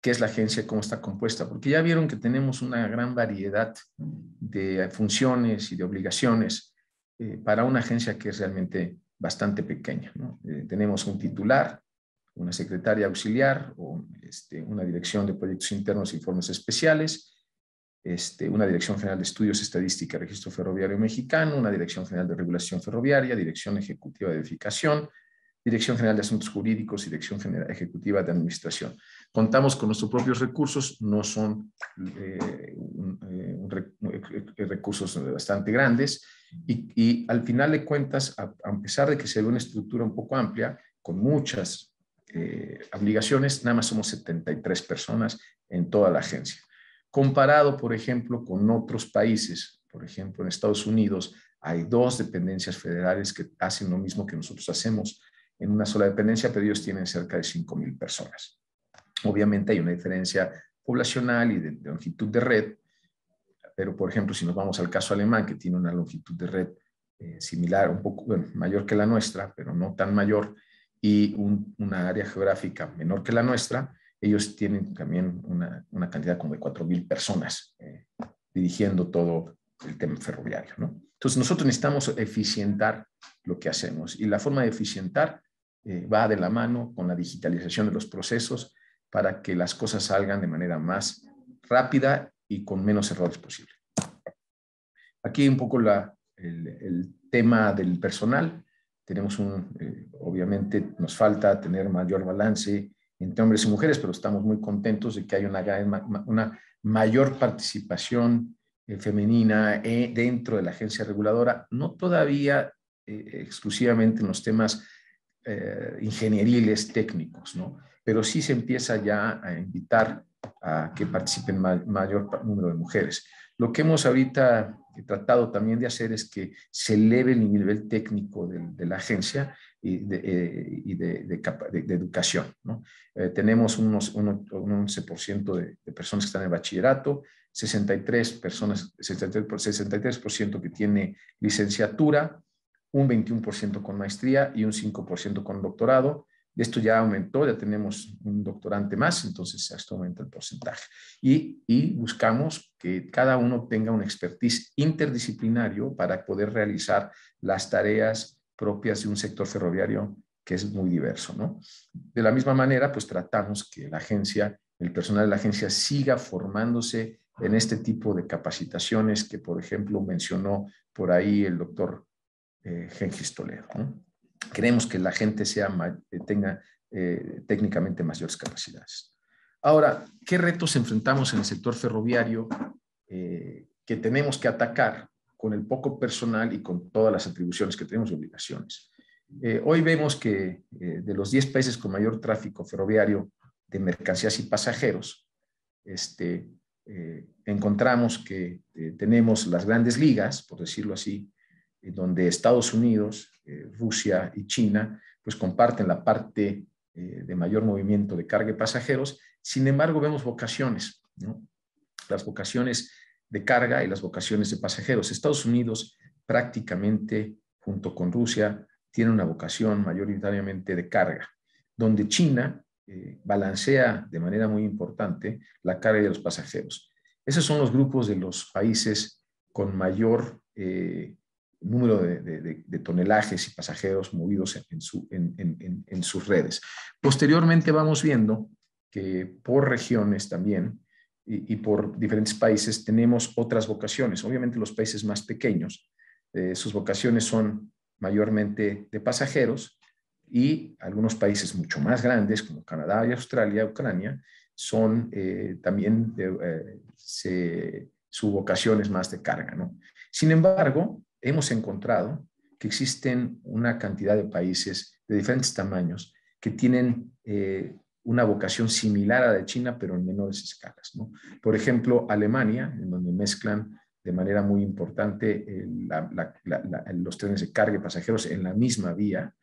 qué es la agencia, cómo está compuesta? Porque ya vieron que tenemos una gran variedad de funciones y de obligaciones para una agencia que es realmente bastante pequeña, ¿no? Tenemos un titular, una secretaria auxiliar, una dirección de proyectos internos e informes especiales, una dirección general de estudios, estadística y registro ferroviario mexicano, una dirección general de regulación ferroviaria, dirección ejecutiva de edificación, Dirección General de Asuntos Jurídicos y Dirección General Ejecutiva de Administración. Contamos con nuestros propios recursos, no son recursos bastante grandes y al final de cuentas, a pesar de que se ve una estructura un poco amplia, con muchas obligaciones, nada más somos 73 personas en toda la agencia. Comparado, por ejemplo, con otros países, por ejemplo, en Estados Unidos hay 2 dependencias federales que hacen lo mismo que nosotros hacemos en una sola dependencia, pero ellos tienen cerca de 5,000 personas. Obviamente hay una diferencia poblacional y de longitud de red, pero por ejemplo, si nos vamos al caso alemán, que tiene una longitud de red similar, un poco mayor que la nuestra, pero no tan mayor, y una área geográfica menor que la nuestra, ellos tienen también una cantidad como de 4,000 personas dirigiendo todo el tema ferroviario, ¿no? Entonces nosotros necesitamos eficientar lo que hacemos y la forma de eficientar va de la mano con la digitalización de los procesos para que las cosas salgan de manera más rápida y con menos errores posible. Aquí un poco el tema del personal. Tenemos obviamente nos falta tener mayor balance entre hombres y mujeres, pero estamos muy contentos de que haya una mayor participación femenina dentro de la agencia reguladora, no todavía exclusivamente en los temas ingenieriles técnicos, ¿no? Pero sí se empieza ya a invitar a que participen mayor número de mujeres. Lo que hemos ahorita tratado también de hacer es que se eleve el nivel técnico de la agencia y de educación, ¿no? Tenemos un 11% de personas que están en bachillerato, 63% que tiene licenciatura, un 21% con maestría y un 5% con doctorado. Esto ya aumentó, ya tenemos un doctorante más, entonces esto aumenta el porcentaje. Y buscamos que cada uno tenga un expertise interdisciplinario para poder realizar las tareas propias de un sector ferroviario que es muy diverso, ¿no? De la misma manera, pues tratamos que la agencia, el personal de la agencia siga formándose en este tipo de capacitaciones que, por ejemplo, mencionó por ahí el doctor Gengis Toledo, ¿no? Queremos que la gente tenga técnicamente mayores capacidades. Ahora, ¿qué retos enfrentamos en el sector ferroviario que tenemos que atacar con el poco personal y con todas las atribuciones que tenemos y obligaciones? Hoy vemos que de los 10 países con mayor tráfico ferroviario de mercancías y pasajeros, encontramos que tenemos las grandes ligas, por decirlo así, donde Estados Unidos, Rusia y China pues comparten la parte de mayor movimiento de carga y pasajeros. Sin embargo, vemos vocaciones, ¿no? Las vocaciones de carga y las vocaciones de pasajeros. Estados Unidos prácticamente, junto con Rusia, tiene una vocación mayoritariamente de carga, donde China balancea de manera muy importante la carga de los pasajeros. Esos son los grupos de los países con mayor número de tonelajes y pasajeros movidos en sus redes. Posteriormente vamos viendo que por regiones también y por diferentes países tenemos otras vocaciones. Obviamente los países más pequeños, sus vocaciones son mayormente de pasajeros y algunos países mucho más grandes como Canadá y Australia, Ucrania, son también, su vocación es más de carga, ¿no? Sin embargo, hemos encontrado que existen una cantidad de países de diferentes tamaños que tienen una vocación similar a la de China, pero en menores escalas, ¿no? Por ejemplo, Alemania, en donde mezclan de manera muy importante los trenes de carga y pasajeros en la misma vía,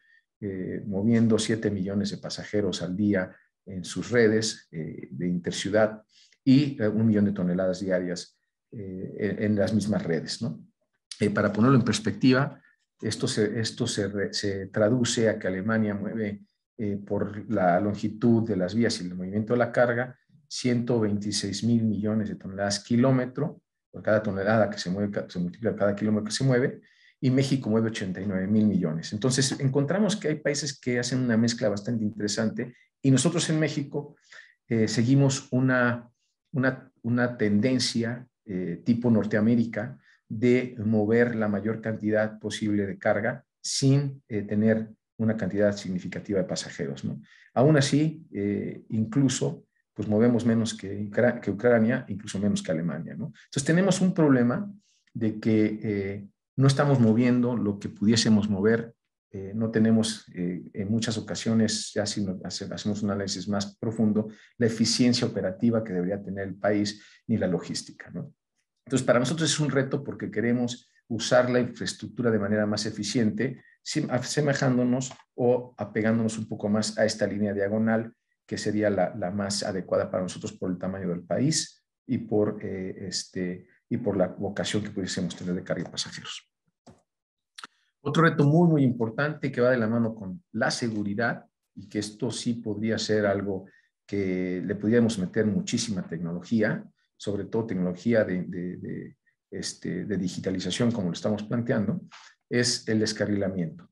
moviendo 7 millones de pasajeros al día en sus redes de interciudad y 1 millón de toneladas diarias en las mismas redes, ¿no? Para ponerlo en perspectiva, esto se traduce a que Alemania mueve por la longitud de las vías y el movimiento de la carga 126,000 millones de toneladas kilómetro, por cada tonelada que se mueve, se multiplica cada kilómetro que se mueve, y México mueve 89,000 millones. Entonces, encontramos que hay países que hacen una mezcla bastante interesante y nosotros en México seguimos una tendencia tipo Norteamérica de mover la mayor cantidad posible de carga sin tener una cantidad significativa de pasajeros, ¿no? Aún así, incluso, pues movemos menos que Ucrania, incluso menos que Alemania, ¿no? Entonces tenemos un problema de que no estamos moviendo lo que pudiésemos mover, no tenemos en muchas ocasiones, ya si hacemos un análisis más profundo, la eficiencia operativa que debería tener el país ni la logística, ¿no? Entonces, para nosotros es un reto porque queremos usar la infraestructura de manera más eficiente, asemejándonos o apegándonos un poco más a esta línea diagonal, que sería la más adecuada para nosotros por el tamaño del país y por la vocación que pudiésemos tener de carga y pasajeros. Otro reto muy, muy importante que va de la mano con la seguridad, y que esto sí podría ser algo que le pudiéramos meter muchísima tecnología, sobre todo tecnología de digitalización, como lo estamos planteando, es el descarrilamiento.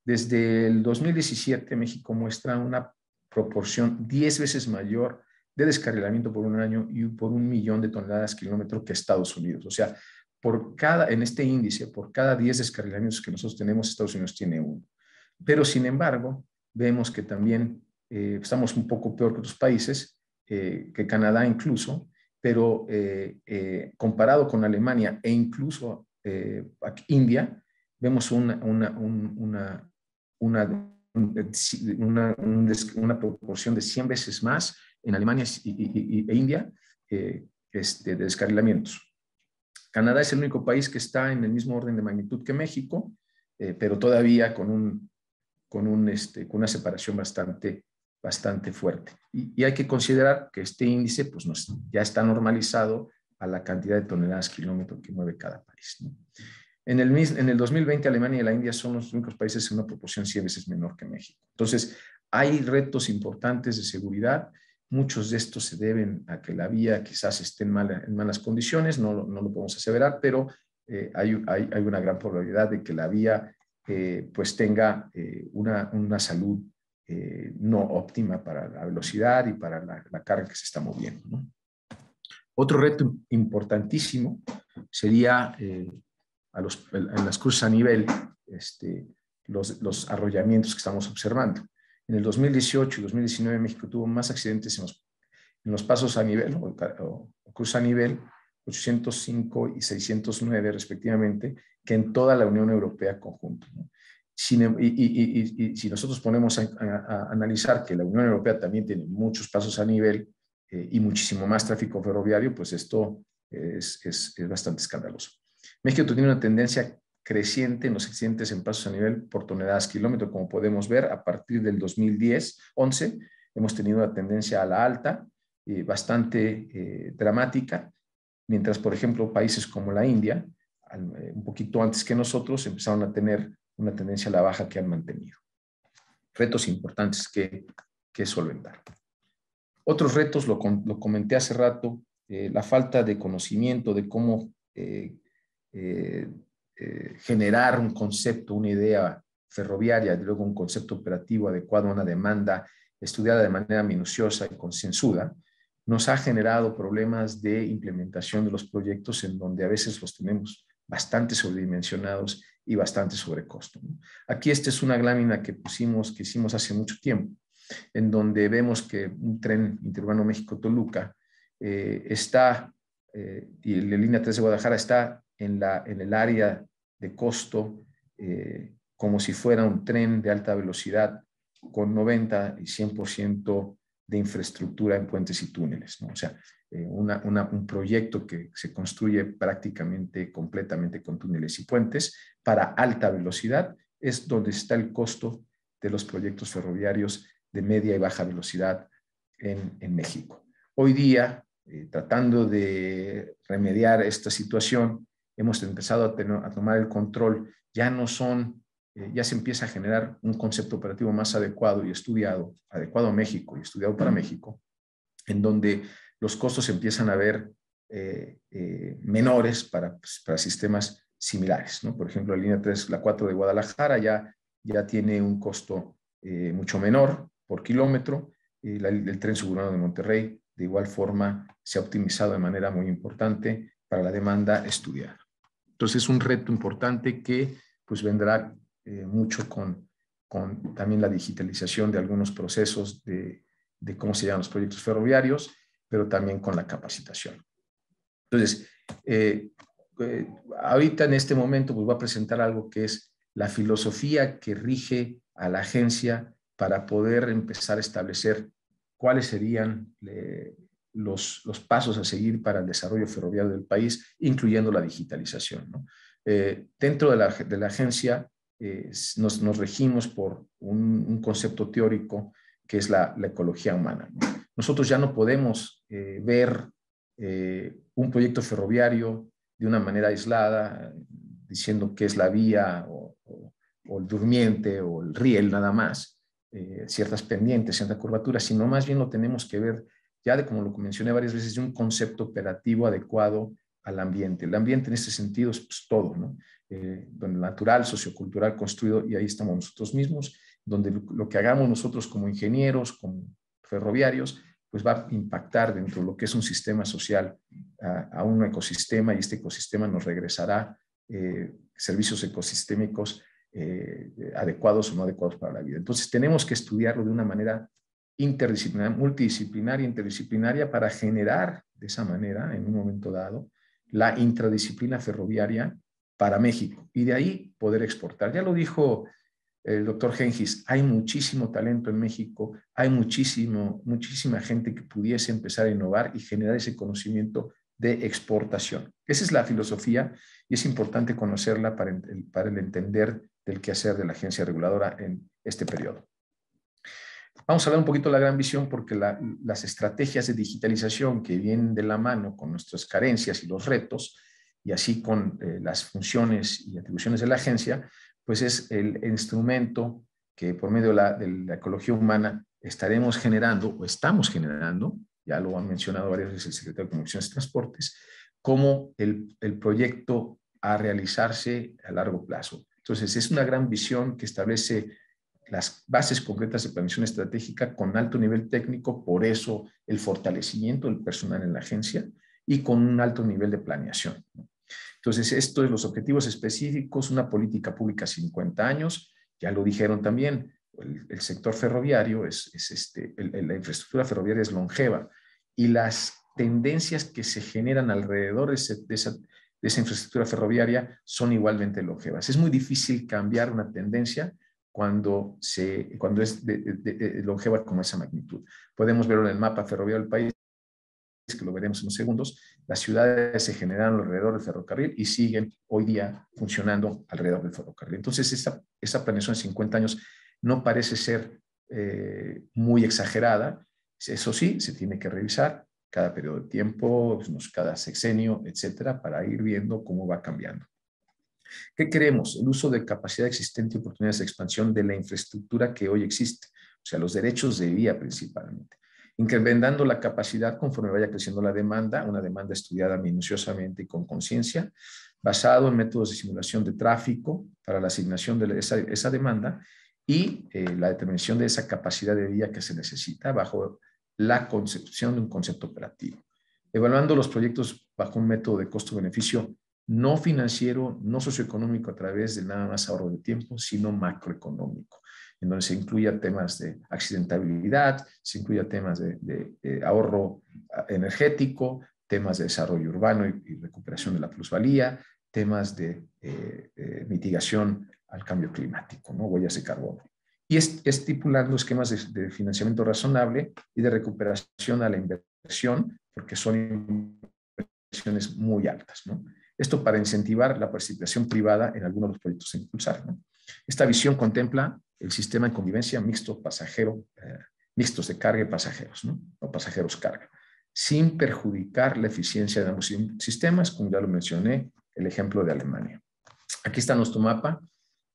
Desde el 2017, México muestra una proporción 10 veces mayor de descarrilamiento por un año y por 1 millón de toneladas kilómetro que Estados Unidos. O sea, en este índice, por cada 10 descarrilamientos que nosotros tenemos, Estados Unidos tiene 1. Pero, sin embargo, vemos que también estamos un poco peor que otros países, que Canadá incluso, pero comparado con Alemania e incluso India, vemos una proporción de 100 veces más en Alemania e India de descarrilamientos. Canadá es el único país que está en el mismo orden de magnitud que México, pero todavía con una separación bastante fuerte. Y hay que considerar que este índice pues, ya está normalizado a la cantidad de toneladas kilómetro que mueve cada país, ¿no? En el 2020, Alemania y la India son los únicos países en una proporción 100 veces menor que México. Entonces, hay retos importantes de seguridad. Muchos de estos se deben a que la vía quizás esté en malas condiciones, no lo podemos aseverar, pero hay una gran probabilidad de que la vía pues tenga una salud no óptima para la velocidad y para la carga que se está moviendo, ¿no? Otro reto importantísimo sería en las cruces a nivel, los arrollamientos que estamos observando. En el 2018 y 2019 México tuvo más accidentes en los pasos a nivel o cruces a nivel, 805 y 609 respectivamente, que en toda la Unión Europea conjunto, ¿no? Y si nosotros ponemos a analizar que la Unión Europea también tiene muchos pasos a nivel y muchísimo más tráfico ferroviario, pues esto es bastante escandaloso. México tiene una tendencia creciente en los accidentes en pasos a nivel por toneladas kilómetro, como podemos ver a partir del 2010-11 hemos tenido una tendencia a la alta, bastante dramática, mientras por ejemplo países como la India, un poquito antes que nosotros, empezaron a tener una tendencia a la baja que han mantenido. Retos importantes que solventar. Otros retos, lo comenté hace rato, la falta de conocimiento de cómo generar un concepto, una idea ferroviaria, y luego un concepto operativo adecuado a una demanda estudiada de manera minuciosa y concienzuda, nos ha generado problemas de implementación de los proyectos en donde a veces los tenemos bastante sobredimensionados y bastante sobrecosto, ¿no? Aquí esta es una lámina que hicimos hace mucho tiempo, en donde vemos que un tren interurbano México-Toluca y la línea 3 de Guadalajara está en el área de costo como si fuera un tren de alta velocidad con 90 y 100% de infraestructura en puentes y túneles, ¿no? O sea, un proyecto que se construye prácticamente completamente con túneles y puentes para alta velocidad es donde está el costo de los proyectos ferroviarios de media y baja velocidad en México. Hoy día, tratando de remediar esta situación, hemos empezado a tomar el control. Ya se empieza a generar un concepto operativo más adecuado y estudiado, adecuado a México y estudiado para México, en donde los costos empiezan a ver menores para sistemas similares, ¿no? Por ejemplo, la línea 3, la 4 de Guadalajara ya tiene un costo mucho menor por kilómetro. El tren suburbano de Monterrey, de igual forma, se ha optimizado de manera muy importante para la demanda estudiada. Entonces, es un reto importante que pues, vendrá mucho con también la digitalización de algunos procesos de cómo se llaman los proyectos ferroviarios, pero también con la capacitación. Entonces, ahorita en este momento pues, voy a presentar algo que es la filosofía que rige a la agencia para poder empezar a establecer cuáles serían los pasos a seguir para el desarrollo ferroviario del país, incluyendo la digitalización, ¿no? Dentro de la agencia nos regimos por un concepto teórico que es la ecología humana, ¿no? Nosotros ya no podemos ver un proyecto ferroviario de una manera aislada, diciendo que es la vía o el durmiente o el riel nada más, ciertas pendientes, cierta curvatura, sino más bien lo tenemos que ver ya de, como lo mencioné varias veces, de un concepto operativo adecuado al ambiente. El ambiente en este sentido es pues, todo, ¿no? Donde natural, sociocultural, construido, y ahí estamos nosotros mismos, donde lo que hagamos nosotros como ingenieros, como ferroviarios, pues va a impactar dentro de lo que es un sistema social a un ecosistema, y este ecosistema nos regresará servicios ecosistémicos adecuados o no adecuados para la vida. Entonces tenemos que estudiarlo de una manera interdisciplinaria, multidisciplinaria, interdisciplinaria, para generar de esa manera, en un momento dado, la intradisciplina ferroviaria para México, y de ahí poder exportar. Ya lo dijo el doctor Gengis, hay muchísimo talento en México, hay muchísima gente que pudiese empezar a innovar y generar ese conocimiento de exportación. Esa es la filosofía, y es importante conocerla para el entender del quehacer de la agencia reguladora en este periodo. Vamos a hablar un poquito de la gran visión, porque las estrategias de digitalización que vienen de la mano con nuestras carencias y los retos, y así con las funciones y atribuciones de la agencia, pues es el instrumento que por medio de la ecología humana estaremos generando, o estamos generando, ya lo han mencionado varias veces el secretario de Comunicaciones y Transportes, como el proyecto a realizarse a largo plazo. Entonces, es una gran visión que establece las bases concretas de planeación estratégica con alto nivel técnico, por eso el fortalecimiento del personal en la agencia, y con un alto nivel de planeación. Entonces, esto es los objetivos específicos, una política pública a 50 años, ya lo dijeron también, el sector ferroviario, la infraestructura ferroviaria es longeva, y las tendencias que se generan alrededor de esa infraestructura ferroviaria son igualmente longevas. Es muy difícil cambiar una tendencia cuando es longeva como esa magnitud. Podemos verlo en el mapa ferroviario del país, que lo veremos en unos segundos. Las ciudades se generaron alrededor del ferrocarril y siguen hoy día funcionando alrededor del ferrocarril. Entonces, esa planeación de 50 años no parece ser muy exagerada. Eso sí, se tiene que revisar cada periodo de tiempo, cada sexenio, etcétera, para ir viendo cómo va cambiando. ¿Qué queremos? El uso de capacidad existente y oportunidades de expansión de la infraestructura que hoy existe, o sea, los derechos de vía principalmente, incrementando la capacidad conforme vaya creciendo la demanda, una demanda estudiada minuciosamente y con conciencia, basado en métodos de simulación de tráfico para la asignación de esa demanda y la determinación de esa capacidad de vía que se necesita bajo la concepción de un concepto operativo. Evaluando los proyectos bajo un método de costo-beneficio no financiero, no socioeconómico a través de nada más ahorro de tiempo, sino macroeconómico, en donde se incluya temas de accidentabilidad, se incluya temas de ahorro energético, temas de desarrollo urbano y recuperación de la plusvalía, temas de mitigación al cambio climático, ¿no? Huellas de carbono. Y estipulando esquemas de financiamiento razonable y de recuperación a la inversión, porque son inversiones muy altas, ¿no? Esto para incentivar la participación privada en algunos de los proyectos a impulsar, ¿no? Esta visión contempla el sistema de convivencia mixto pasajero, mixtos de carga y pasajeros, ¿no? O pasajeros carga, sin perjudicar la eficiencia de ambos sistemas, como ya lo mencioné, el ejemplo de Alemania. Aquí está nuestro mapa.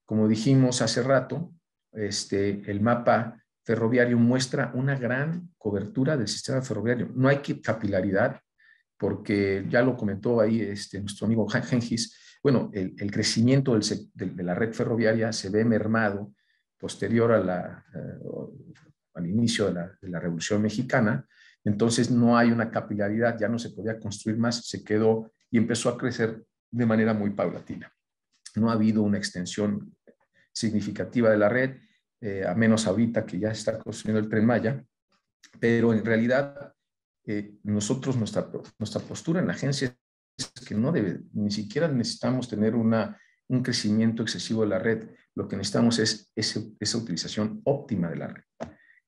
Como dijimos hace rato, el mapa ferroviario muestra una gran cobertura del sistema ferroviario. No hay capilaridad, porque ya lo comentó ahí nuestro amigo Gengis. Bueno, el crecimiento de la red ferroviaria se ve mermado posterior al inicio de la Revolución Mexicana. Entonces no hay una capilaridad, ya no se podía construir más, se quedó y empezó a crecer de manera muy paulatina. No ha habido una extensión significativa de la red, a menos ahorita que ya se está construyendo el Tren Maya, pero en realidad nosotros, nuestra postura en la agencia es que ni siquiera necesitamos tener un crecimiento excesivo de la red. Lo que necesitamos es esa utilización óptima de la red.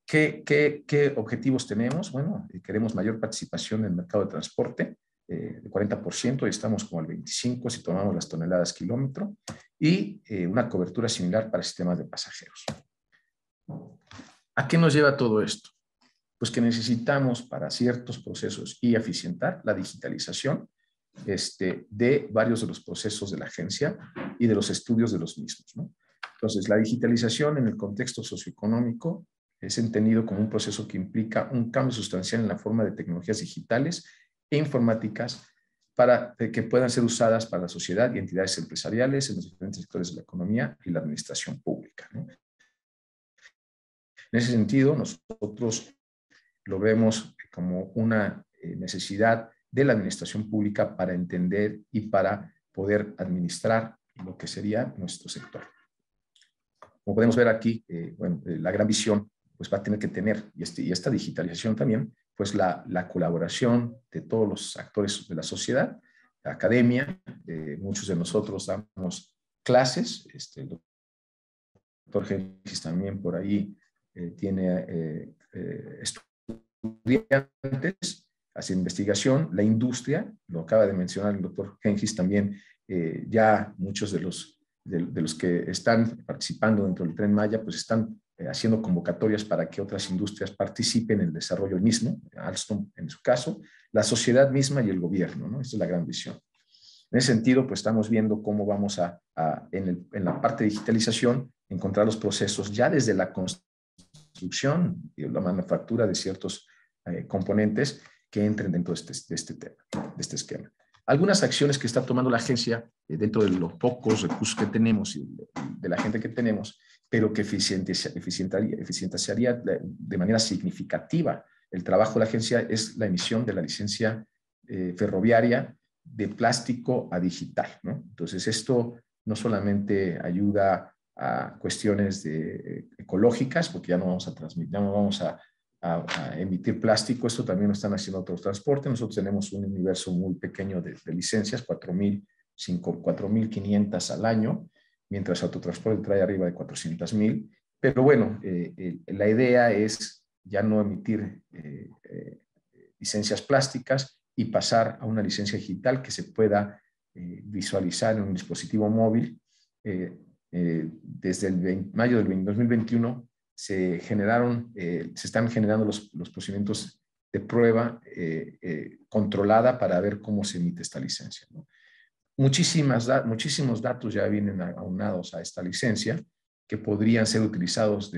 ¿Qué objetivos tenemos? Bueno, queremos mayor participación en el mercado de transporte, de 40%, y estamos como al 25% si tomamos las toneladas kilómetro, y una cobertura similar para sistemas de pasajeros. ¿A qué nos lleva todo esto? Pues que necesitamos para ciertos procesos y eficientar la digitalización de varios de los procesos de la agencia y de los estudios de los mismos, ¿no? Entonces, la digitalización en el contexto socioeconómico es entendido como un proceso que implica un cambio sustancial en la forma de tecnologías digitales e informáticas para que puedan ser usadas para la sociedad y entidades empresariales en los diferentes sectores de la economía y la administración pública, ¿no? En ese sentido, nosotros lo vemos como una necesidad de la administración pública para entender y para poder administrar lo que sería nuestro sector. Como podemos ver aquí, la gran visión pues va a tener que tener, y esta digitalización también, pues la colaboración de todos los actores de la sociedad, la academia, muchos de nosotros damos clases, el doctor Gengis también por ahí tiene estudiantes, hace investigación, la industria, lo acaba de mencionar el doctor Gengis también, ya muchos de los que están participando dentro del Tren Maya, pues están haciendo convocatorias para que otras industrias participen en el desarrollo mismo, Alstom en su caso, la sociedad misma y el gobierno, ¿no? Esta es la gran visión. En ese sentido, pues estamos viendo cómo vamos en la parte de digitalización, encontrar los procesos ya desde la construcción y la manufactura de ciertos componentes que entren dentro de este esquema. Algunas acciones que está tomando la agencia dentro de los pocos recursos que tenemos y de la gente que tenemos, pero que eficientaría de manera significativa el trabajo de la agencia, es la emisión de la licencia ferroviaria de plástico a digital, ¿no? Entonces, esto no solamente ayuda a cuestiones ecológicas, porque ya no vamos a transmitir, ya no vamos a emitir plástico, esto también lo están haciendo otros transportes. Nosotros tenemos un universo muy pequeño de licencias, 4.500 al año, mientras autotransporte trae arriba de 400.000. Pero bueno, la idea es ya no emitir licencias plásticas y pasar a una licencia digital que se pueda visualizar en un dispositivo móvil. Desde el mayo del 2021 se están generando los procedimientos de prueba controlada para ver cómo se emite esta licencia, ¿no? Muchísimos datos ya vienen aunados a esta licencia que podrían ser utilizados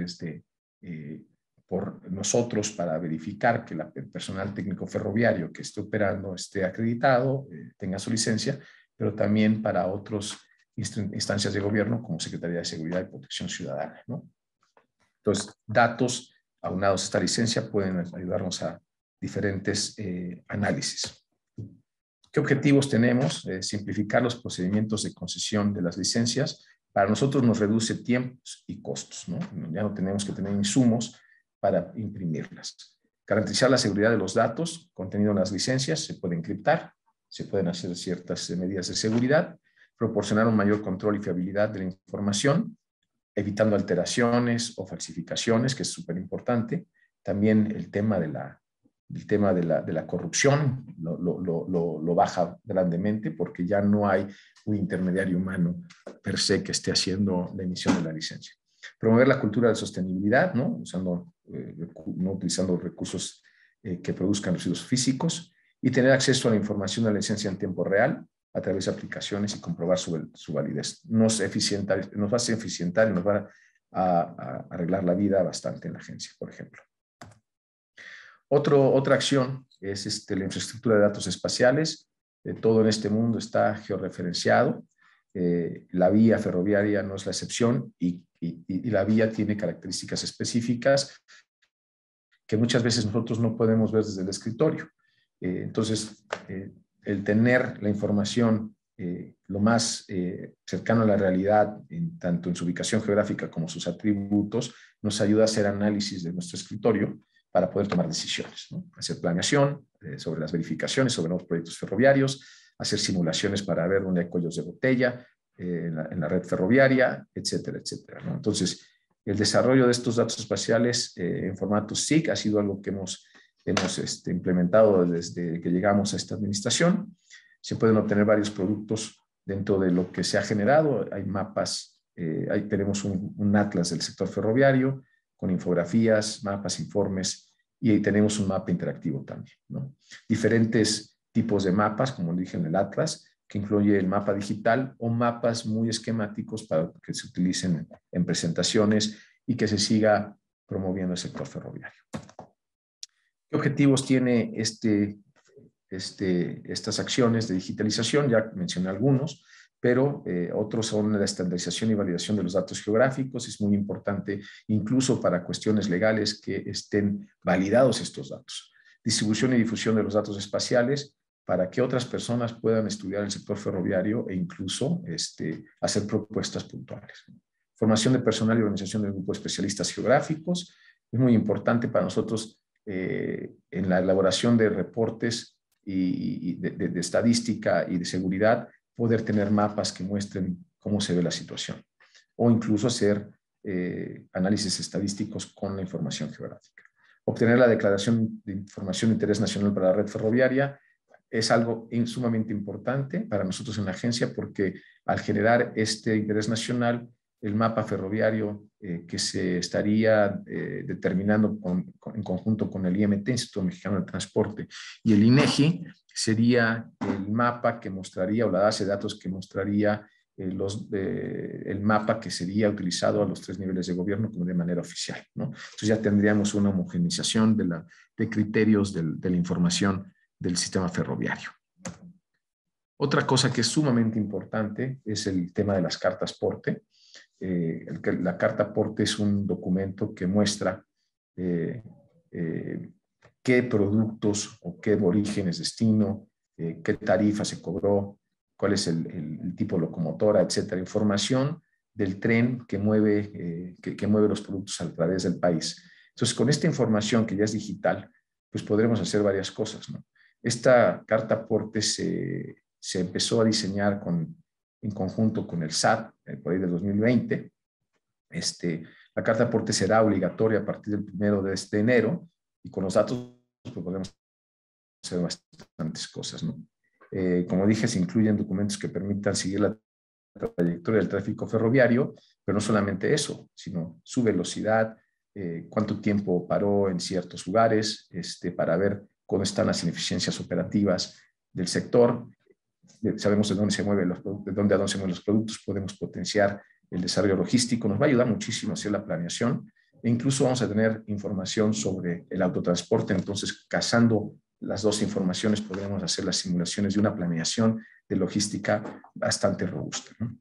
por nosotros para verificar que el personal técnico ferroviario que esté operando esté acreditado, tenga su licencia, pero también para otras instancias de gobierno como Secretaría de Seguridad y Protección Ciudadana, ¿no? Entonces, datos aunados a esta licencia pueden ayudarnos a diferentes análisis. ¿Qué objetivos tenemos? Simplificar los procedimientos de concesión de las licencias. Para nosotros nos reduce tiempos y costos, ¿no? Ya no tenemos que tener insumos para imprimirlas. Garantizar la seguridad de los datos contenidos en las licencias, se puede encriptar, se pueden hacer ciertas medidas de seguridad, proporcionar un mayor control y fiabilidad de la información, evitando alteraciones o falsificaciones, que es súper importante. También el tema de la corrupción lo baja grandemente porque ya no hay un intermediario humano per se que esté haciendo la emisión de la licencia. Promover la cultura de sostenibilidad, ¿no? No utilizando recursos que produzcan residuos físicos, y tener acceso a la información de la licencia en tiempo real a través de aplicaciones y comprobar su validez. Nos va a eficientar y nos va a arreglar la vida bastante en la agencia, por ejemplo. Otra acción es la infraestructura de datos espaciales. Todo en este mundo está georreferenciado. La vía ferroviaria no es la excepción y la vía tiene características específicas que muchas veces nosotros no podemos ver desde el escritorio. Entonces, el tener la información lo más cercano a la realidad, tanto en su ubicación geográfica como sus atributos, nos ayuda a hacer análisis de nuestro escritorio para poder tomar decisiones, ¿no? Hacer planeación sobre las verificaciones, sobre nuevos proyectos ferroviarios, hacer simulaciones para ver dónde hay cuellos de botella en la red ferroviaria, etcétera, etcétera, ¿no? Entonces, el desarrollo de estos datos espaciales en formato SIG ha sido algo que hemos implementado desde que llegamos a esta administración. Se pueden obtener varios productos dentro de lo que se ha generado. Hay mapas, tenemos un atlas del sector ferroviario con infografías, mapas, informes, y ahí tenemos un mapa interactivo también, ¿no? Diferentes tipos de mapas, como dije en el atlas, que incluye el mapa digital o mapas muy esquemáticos para que se utilicen en presentaciones y que se siga promoviendo el sector ferroviario. ¿Qué objetivos tiene estas acciones de digitalización? Ya mencioné algunos, pero otros son la estandarización y validación de los datos geográficos. Es muy importante, incluso para cuestiones legales, que estén validados estos datos. Distribución y difusión de los datos espaciales para que otras personas puedan estudiar el sector ferroviario e incluso hacer propuestas puntuales. Formación de personal y organización del grupo de especialistas geográficos. Es muy importante para nosotros en la elaboración de reportes y de estadística y de seguridad, poder tener mapas que muestren cómo se ve la situación, o incluso hacer análisis estadísticos con la información geográfica. Obtener la declaración de información de interés nacional para la red ferroviaria es algo sumamente importante para nosotros en la agencia, porque al generar este interés nacional, el mapa ferroviario que se estaría determinando en conjunto con el IMT, Instituto Mexicano de Transporte, y el INEGI, sería el mapa que mostraría, o la base de datos que mostraría el mapa que sería utilizado a los 3 niveles de gobierno como de manera oficial, ¿no? Entonces ya tendríamos una homogenización de criterios de la información del sistema ferroviario. Otra cosa que es sumamente importante es el tema de las cartas porte. La carta porte es un documento que muestra qué productos o qué orígenes, destino, qué tarifa se cobró, cuál es el tipo de locomotora, etcétera. Información del tren que mueve los productos a través del país. Entonces, con esta información que ya es digital, pues podremos hacer varias cosas, ¿no? Esta carta aporte se empezó a diseñar en conjunto con el SAT por ahí del 2020. La carta aporte será obligatoria a partir del 1 de enero, y con los datos pues podemos hacer bastantes cosas, ¿no? Como dije, se incluyen documentos que permitan seguir la trayectoria del tráfico ferroviario, pero no solamente eso, sino su velocidad, cuánto tiempo paró en ciertos lugares, para ver cómo están las ineficiencias operativas del sector. Sabemos de dónde se mueven los productos, de dónde a dónde se mueven los productos, podemos potenciar el desarrollo logístico, nos va a ayudar muchísimo a hacer la planeación, e incluso vamos a tener información sobre el autotransporte. Entonces, casando las dos informaciones, podremos hacer las simulaciones de una planeación de logística bastante robusta, ¿no?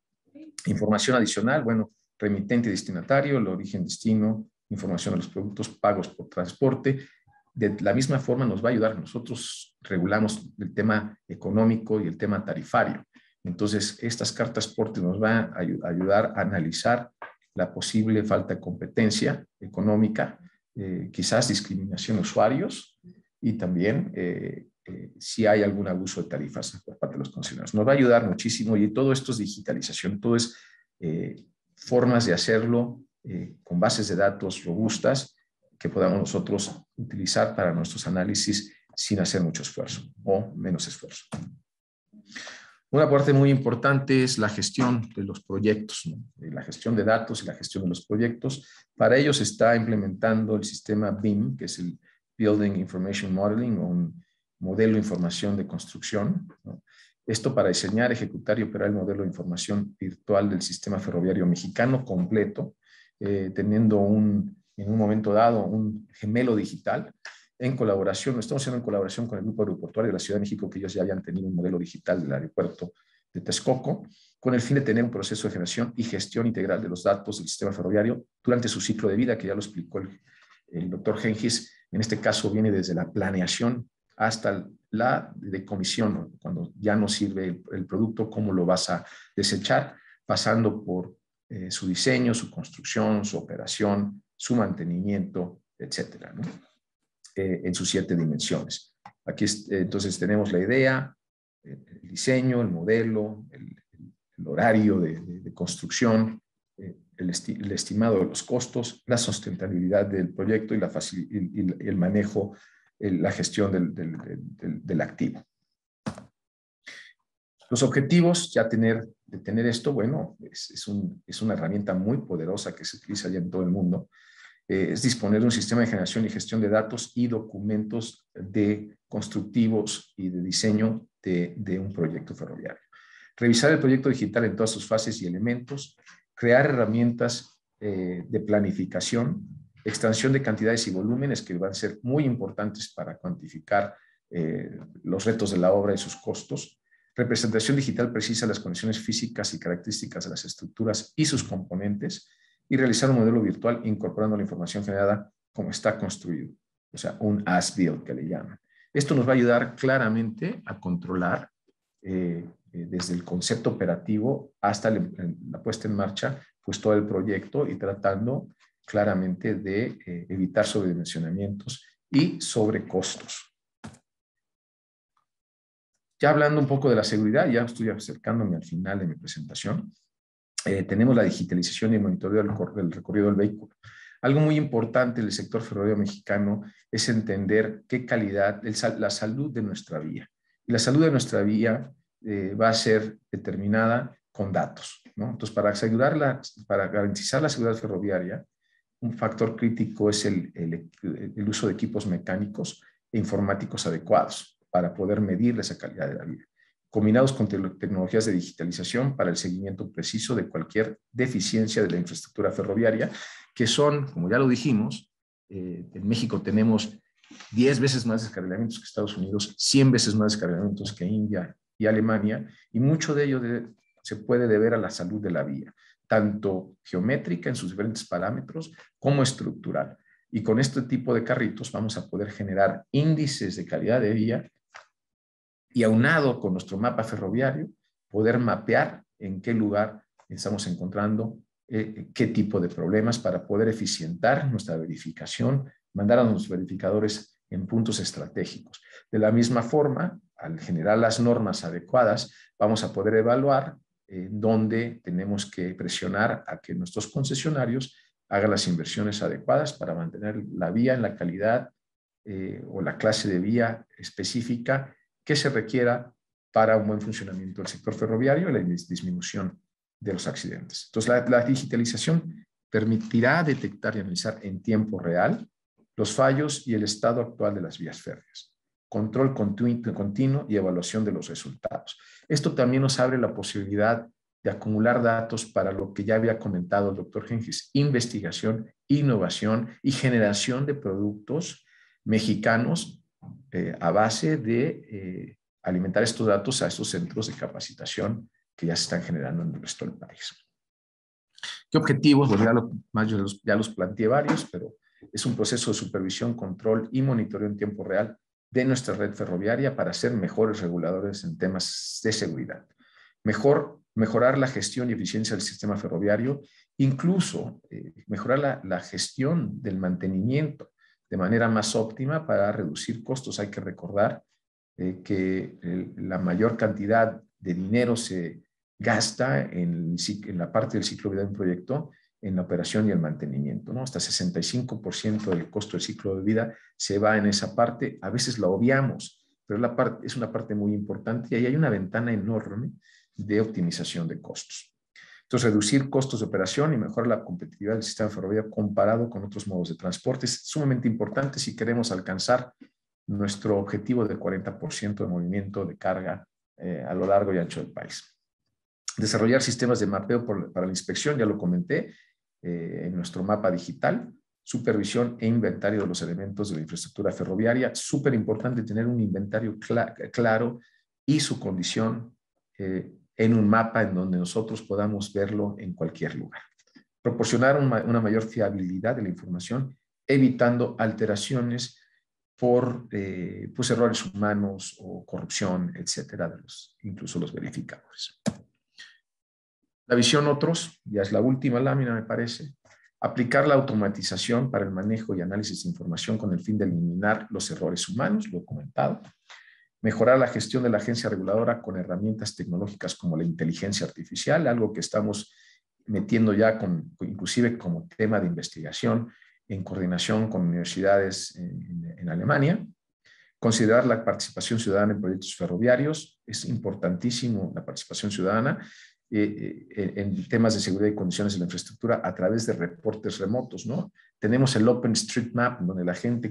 Información adicional, bueno, remitente y destinatario, el origen, destino, información de los productos, pagos por transporte. De la misma forma nos va a ayudar. Nosotros regulamos el tema económico y el tema tarifario. Entonces, estas cartas porte nos van a ayudar a analizar la posible falta de competencia económica, quizás discriminación de usuarios, y también si hay algún abuso de tarifas por parte de los concesionarios. Nos va a ayudar muchísimo, y todo esto es digitalización, todo es formas de hacerlo con bases de datos robustas que podamos nosotros utilizar para nuestros análisis sin hacer mucho esfuerzo o menos esfuerzo. Una parte muy importante es la gestión de los proyectos, ¿no? La gestión de datos y la gestión de los proyectos. Para ello se está implementando el sistema BIM, que es el Building Information Modeling, o un modelo de información de construcción, ¿no? Esto para diseñar, ejecutar y operar el modelo de información virtual del sistema ferroviario mexicano completo, teniendo en un momento dado un gemelo digital en colaboración, lo estamos haciendo en colaboración con el Grupo Aeroportuario de la Ciudad de México, que ellos ya habían tenido un modelo digital del aeropuerto de Texcoco, con el fin de tener un proceso de generación y gestión integral de los datos del sistema ferroviario durante su ciclo de vida, que ya lo explicó el doctor Gengis. En este caso viene desde la planeación hasta la decomisión, ¿no? Cuando ya no sirve el producto, cómo lo vas a desechar, pasando por su diseño, su construcción, su operación, su mantenimiento, etcétera, ¿no? En sus 7 dimensiones. Aquí entonces tenemos la idea, el diseño, el modelo, el horario de construcción, el estimado de los costos, la sustentabilidad del proyecto y el manejo, la gestión del activo. Los objetivos, de tener esto, bueno, es una herramienta muy poderosa que se utiliza ya en todo el mundo. Es disponer de un sistema de generación y gestión de datos y documentos constructivos y de diseño de un proyecto ferroviario. revisar el proyecto digital en todas sus fases y elementos, crear herramientas de planificación, extracción de cantidades y volúmenes que van a ser muy importantes para cuantificar los retos de la obra y sus costos, representación digital precisa de las condiciones físicas y características de las estructuras y sus componentes, y realizar un modelo virtual incorporando la información generada como está construido, o sea, un as-built que le llaman. Esto nos va a ayudar claramente a controlar desde el concepto operativo hasta la puesta en marcha, pues todo el proyecto, y tratando claramente de evitar sobredimensionamientos y sobrecostos. Ya hablando un poco de la seguridad, ya estoy acercándome al final de mi presentación, tenemos la digitalización y el monitoreo del recorrido del vehículo. Algo muy importante del sector ferroviario mexicano es entender qué calidad, la salud de nuestra vía. Y la salud de nuestra vía va a ser determinada con datos, ¿no? Entonces, para garantizar la seguridad ferroviaria, un factor crítico es el uso de equipos mecánicos e informáticos adecuados para poder medir esa calidad de la vía, combinados con tecnologías de digitalización para el seguimiento preciso de cualquier deficiencia de la infraestructura ferroviaria, que son, como ya lo dijimos, en México tenemos 10 veces más descarrilamientos que Estados Unidos, 100 veces más descarrilamientos que India y Alemania, y mucho de ello se puede deber a la salud de la vía, tanto geométrica en sus diferentes parámetros como estructural. Y con este tipo de carritos vamos a poder generar índices de calidad de vía y, aunado con nuestro mapa ferroviario, poder mapear en qué lugar estamos encontrando qué tipo de problemas para poder eficientar nuestra verificación, mandar a los verificadores en puntos estratégicos. De la misma forma, al generar las normas adecuadas, vamos a poder evaluar dónde tenemos que presionar a que nuestros concesionarios hagan las inversiones adecuadas para mantener la vía en la calidad o la clase de vía específica que se requiera para un buen funcionamiento del sector ferroviario y la disminución de los accidentes. Entonces, la digitalización permitirá detectar y analizar en tiempo real los fallos y el estado actual de las vías férreas, control continuo y evaluación de los resultados. Esto también nos abre la posibilidad de acumular datos para lo que ya había comentado el doctor Genghis: investigación, innovación y generación de productos mexicanos a base de alimentar estos datos a estos centros de capacitación que ya se están generando en el resto del país. ¿Qué objetivos? Bueno, ya los planteé varios, pero es un proceso de supervisión, control y monitoreo en tiempo real de nuestra red ferroviaria para ser mejores reguladores en temas de seguridad. Mejorar la gestión y eficiencia del sistema ferroviario, incluso mejorar la gestión del mantenimiento de manera más óptima para reducir costos. Hay que recordar que la mayor cantidad de dinero se gasta en la parte del ciclo de vida de un proyecto, en la operación y el mantenimiento, ¿no? Hasta 65% del costo del ciclo de vida se va en esa parte. A veces la obviamos, pero es una parte muy importante, y ahí hay una ventana enorme de optimización de costos. Entonces, reducir costos de operación y mejorar la competitividad del sistema ferroviario comparado con otros modos de transporte es sumamente importante si queremos alcanzar nuestro objetivo de 40% de movimiento de carga a lo largo y ancho del país. Desarrollar sistemas de mapeo para la inspección, ya lo comenté, en nuestro mapa digital, supervisión e inventario de los elementos de la infraestructura ferroviaria. Súper importante tener un inventario claro y su condición en un mapa en donde nosotros podamos verlo en cualquier lugar. Proporcionar una mayor fiabilidad de la información, evitando alteraciones por pues errores humanos o corrupción, etcétera, incluso los verificadores. La visión otros, ya es la última lámina, me parece. Aplicar la automatización para el manejo y análisis de información con el fin de eliminar los errores humanos, lo he comentado. Mejorar la gestión de la agencia reguladora con herramientas tecnológicas como la inteligencia artificial, algo que estamos metiendo ya inclusive como tema de investigación en coordinación con universidades en Alemania. Considerar la participación ciudadana en proyectos ferroviarios. Es importantísimo la participación ciudadana en temas de seguridad y condiciones de la infraestructura a través de reportes remotos, ¿no? Tenemos el OpenStreetMap, donde la gente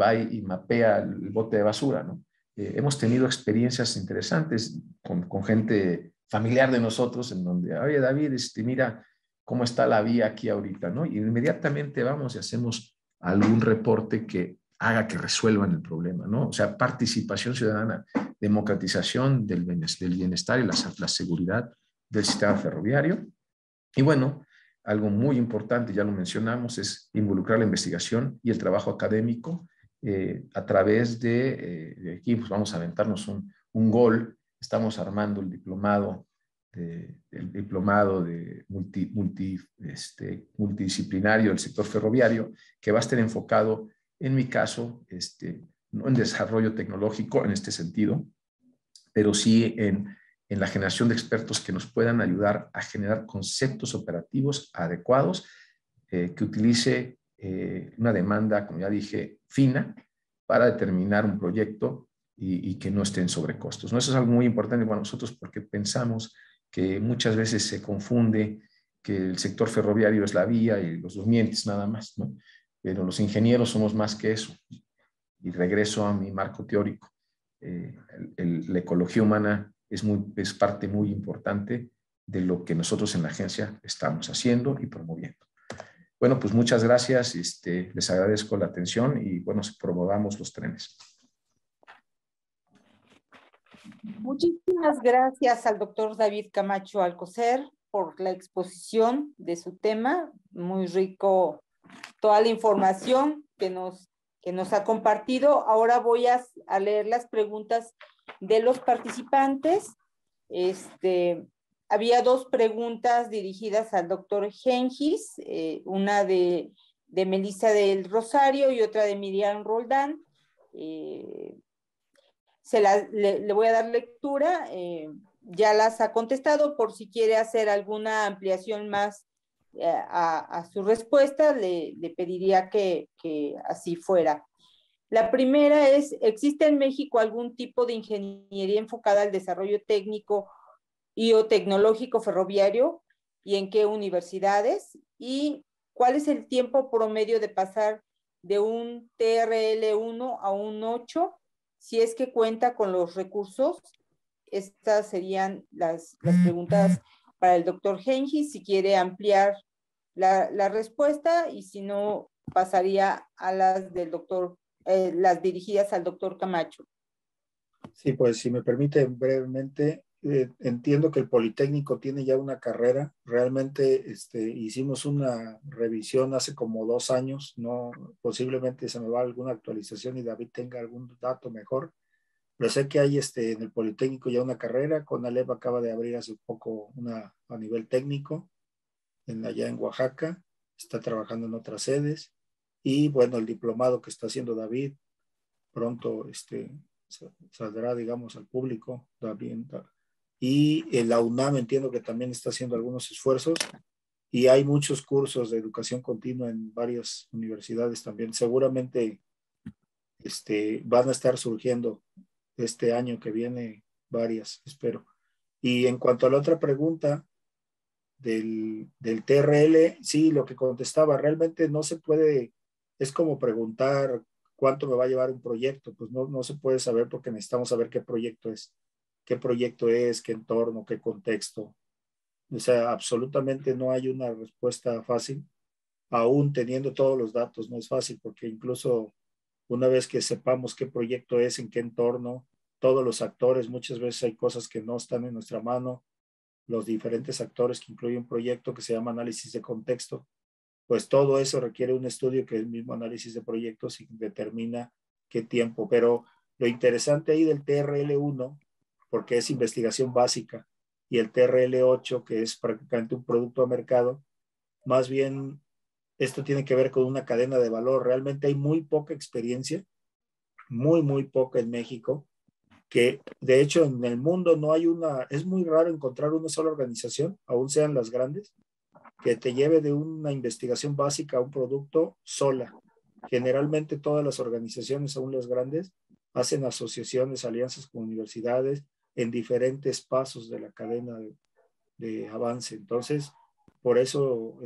va y mapea el bote de basura, ¿no? hemos tenido experiencias interesantes con gente familiar de nosotros en donde, oye David, mira cómo está la vía aquí ahorita, ¿no? Y inmediatamente vamos y hacemos algún reporte que haga que resuelvan el problema, ¿no? O sea, participación ciudadana, democratización del bienestar y la seguridad del sistema ferroviario. Y bueno, algo muy importante, ya lo mencionamos, es involucrar la investigación y el trabajo académico a través de aquí pues vamos a aventarnos un gol. Estamos armando el diplomado de multidisciplinario del sector ferroviario, que va a estar enfocado, en mi caso, no en desarrollo tecnológico en este sentido, pero sí en la generación de expertos que nos puedan ayudar a generar conceptos operativos adecuados, que utilice una demanda, como ya dije, fina para determinar un proyecto y que no estén sobrecostos, ¿no? Eso es algo muy importante para nosotros porque pensamos que muchas veces se confunde que el sector ferroviario es la vía y los durmientes nada más, ¿no? Pero los ingenieros somos más que eso. Y regreso a mi marco teórico. La ecología humana es parte muy importante de lo que nosotros en la agencia estamos haciendo y promoviendo. Bueno, pues muchas gracias. Les agradezco la atención y bueno, promovamos los trenes. Muchísimas gracias al doctor David Camacho Alcocer por la exposición de su tema. Muy rico toda la información que nos ha compartido. Ahora voy a leer las preguntas de los participantes. Había dos preguntas dirigidas al doctor Gengis, una de Melissa del Rosario y otra de Miriam Roldán. Le voy a dar lectura, ya las ha contestado, por si quiere hacer alguna ampliación más a su respuesta, le pediría que así fuera. La primera es, ¿existe en México algún tipo de ingeniería enfocada al desarrollo técnico y o tecnológico ferroviario? ¿Y en qué universidades? ¿Y cuál es el tiempo promedio de pasar de un TRL1 a un 8? Si es que cuenta con los recursos. Estas serían las preguntas para el doctor Gengis, si quiere ampliar la respuesta, y si no, pasaría a las del doctor, las dirigidas al doctor Camacho. Sí, pues si me permite brevemente, entiendo que el Politécnico tiene ya una carrera. Realmente hicimos una revisión hace como 2 años, no, posiblemente se me va alguna actualización y David tenga algún dato mejor, pero sé que hay en el Politécnico ya una carrera. CONALEP acaba de abrir hace poco una a nivel técnico allá en Oaxaca, está trabajando en otras sedes, y bueno, el diplomado que está haciendo David pronto saldrá, digamos, al público también. Y la UNAM entiendo que también está haciendo algunos esfuerzos, y hay muchos cursos de educación continua en varias universidades también. Seguramente van a estar surgiendo este año que viene varias, espero. Y en cuanto a la otra pregunta del TRL, sí, lo que contestaba, realmente no se puede, es como preguntar cuánto me va a llevar un proyecto, pues no se puede saber, porque necesitamos saber qué proyecto es, qué entorno, qué contexto. O sea, absolutamente no hay una respuesta fácil, aún teniendo todos los datos. No es fácil, porque incluso una vez que sepamos qué proyecto es, en qué entorno, todos los actores, muchas veces hay cosas que no están en nuestra mano, los diferentes actores que incluye un proyecto, que se llama análisis de contexto, pues todo eso requiere un estudio, que es el mismo análisis de proyectos, y determina qué tiempo. Pero lo interesante ahí del TRL1, porque es investigación básica, y el TRL8, que es prácticamente un producto a mercado, más bien esto tiene que ver con una cadena de valor. Realmente hay muy poca experiencia, muy poca en México, que de hecho en el mundo no hay es muy raro encontrar una sola organización, aún sean las grandes, que te lleve de una investigación básica a un producto sola. Generalmente todas las organizaciones, aún las grandes, hacen asociaciones, alianzas con universidades en diferentes pasos de la cadena de avance. Entonces, por eso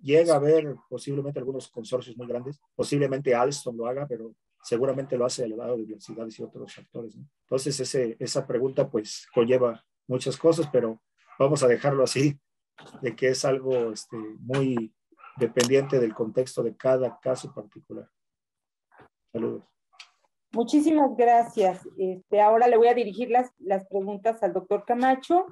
llega a haber posiblemente algunos consorcios muy grandes, posiblemente Alstom lo haga, pero seguramente lo hace elevado de universidades y otros factores, ¿no? Entonces, esa pregunta pues conlleva muchas cosas, pero vamos a dejarlo así, de que es algo muy dependiente del contexto de cada caso particular. Saludos. Muchísimas gracias. Ahora le voy a dirigir las preguntas al doctor Camacho.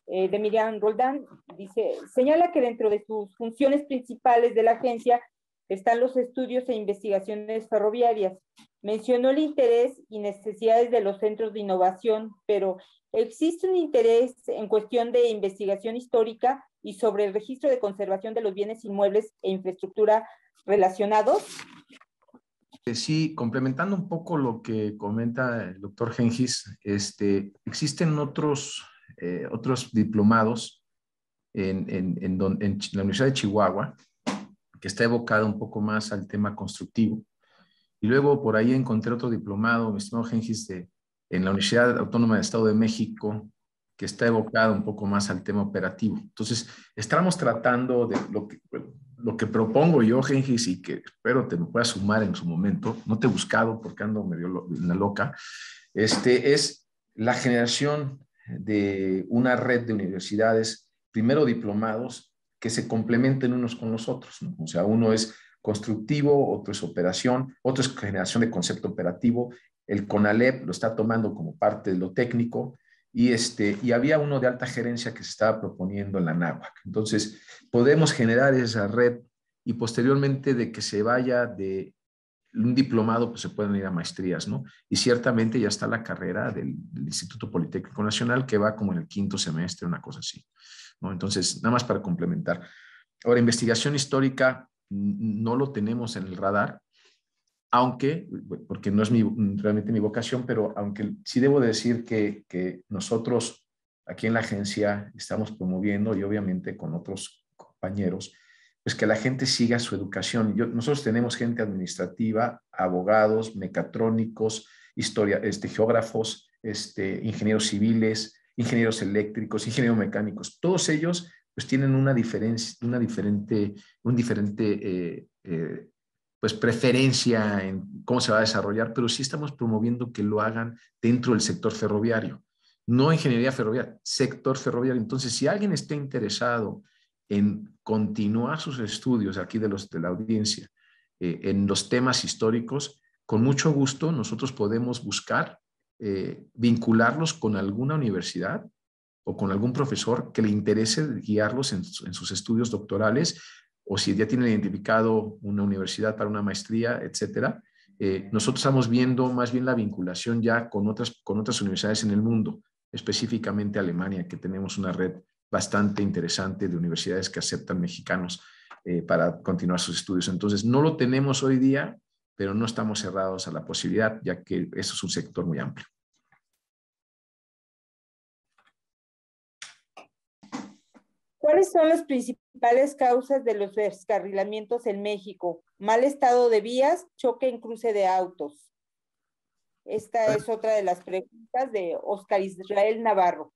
De Miriam Roldán, dice, señala que dentro de sus funciones principales de la agencia están los estudios e investigaciones ferroviarias. Mencionó el interés y necesidades de los centros de innovación, pero ¿existe un interés en cuestión de investigación histórica y sobre el registro de conservación de los bienes inmuebles e infraestructura relacionados? Sí, complementando un poco lo que comenta el doctor Gengis, existen otros diplomados en la Universidad de Chihuahua, que está evocado un poco más al tema constructivo. Y luego por ahí encontré otro diplomado, mi estimado Gengis, en la Universidad Autónoma del Estado de México, que está evocado un poco más al tema operativo. Entonces, estamos tratando de lo que propongo yo, Gengis, y que espero te me puedas sumar en su momento, no te he buscado porque ando medio una loca, es la generación de una red de universidades, primero diplomados, que se complementen unos con los otros, ¿no? O sea, uno es constructivo, otro es operación, otro es generación de concepto operativo. El CONALEP lo está tomando como parte de lo técnico y había uno de alta gerencia que se estaba proponiendo en la NAWAC. Entonces, podemos generar esa red y posteriormente de que se vaya de un diplomado, pues se pueden ir a maestrías, ¿no? Y ciertamente ya está la carrera del Instituto Politécnico Nacional que va como en el 5º semestre, una cosa así, ¿no? Entonces, nada más para complementar. Ahora, investigación histórica no lo tenemos en el radar, aunque, porque no es realmente mi vocación, pero aunque sí debo decir que nosotros aquí en la agencia estamos promoviendo y obviamente con otros compañeros, pues que la gente siga su educación. Nosotros tenemos gente administrativa, abogados, mecatrónicos, geógrafos, ingenieros civiles, ingenieros eléctricos, ingenieros mecánicos. Todos ellos pues tienen un diferente pues preferencia en cómo se va a desarrollar, pero sí estamos promoviendo que lo hagan dentro del sector ferroviario. No ingeniería ferroviaria, sector ferroviario. Entonces, si alguien está interesado en continuar sus estudios aquí de la audiencia en los temas históricos, con mucho gusto nosotros podemos buscar vincularlos con alguna universidad o con algún profesor que le interese guiarlos en sus estudios doctorales, o si ya tienen identificado una universidad para una maestría, etcétera. Nosotros estamos viendo más bien la vinculación ya con otras universidades en el mundo, específicamente Alemania, que tenemos una red bastante interesante de universidades que aceptan mexicanos para continuar sus estudios. Entonces, no lo tenemos hoy día, pero no estamos cerrados a la posibilidad, ya que eso es un sector muy amplio. ¿Cuáles son las principales causas de los descarrilamientos en México? Mal estado de vías, choque en cruce de autos. Esta es otra de las preguntas de Oscar Israel Navarro.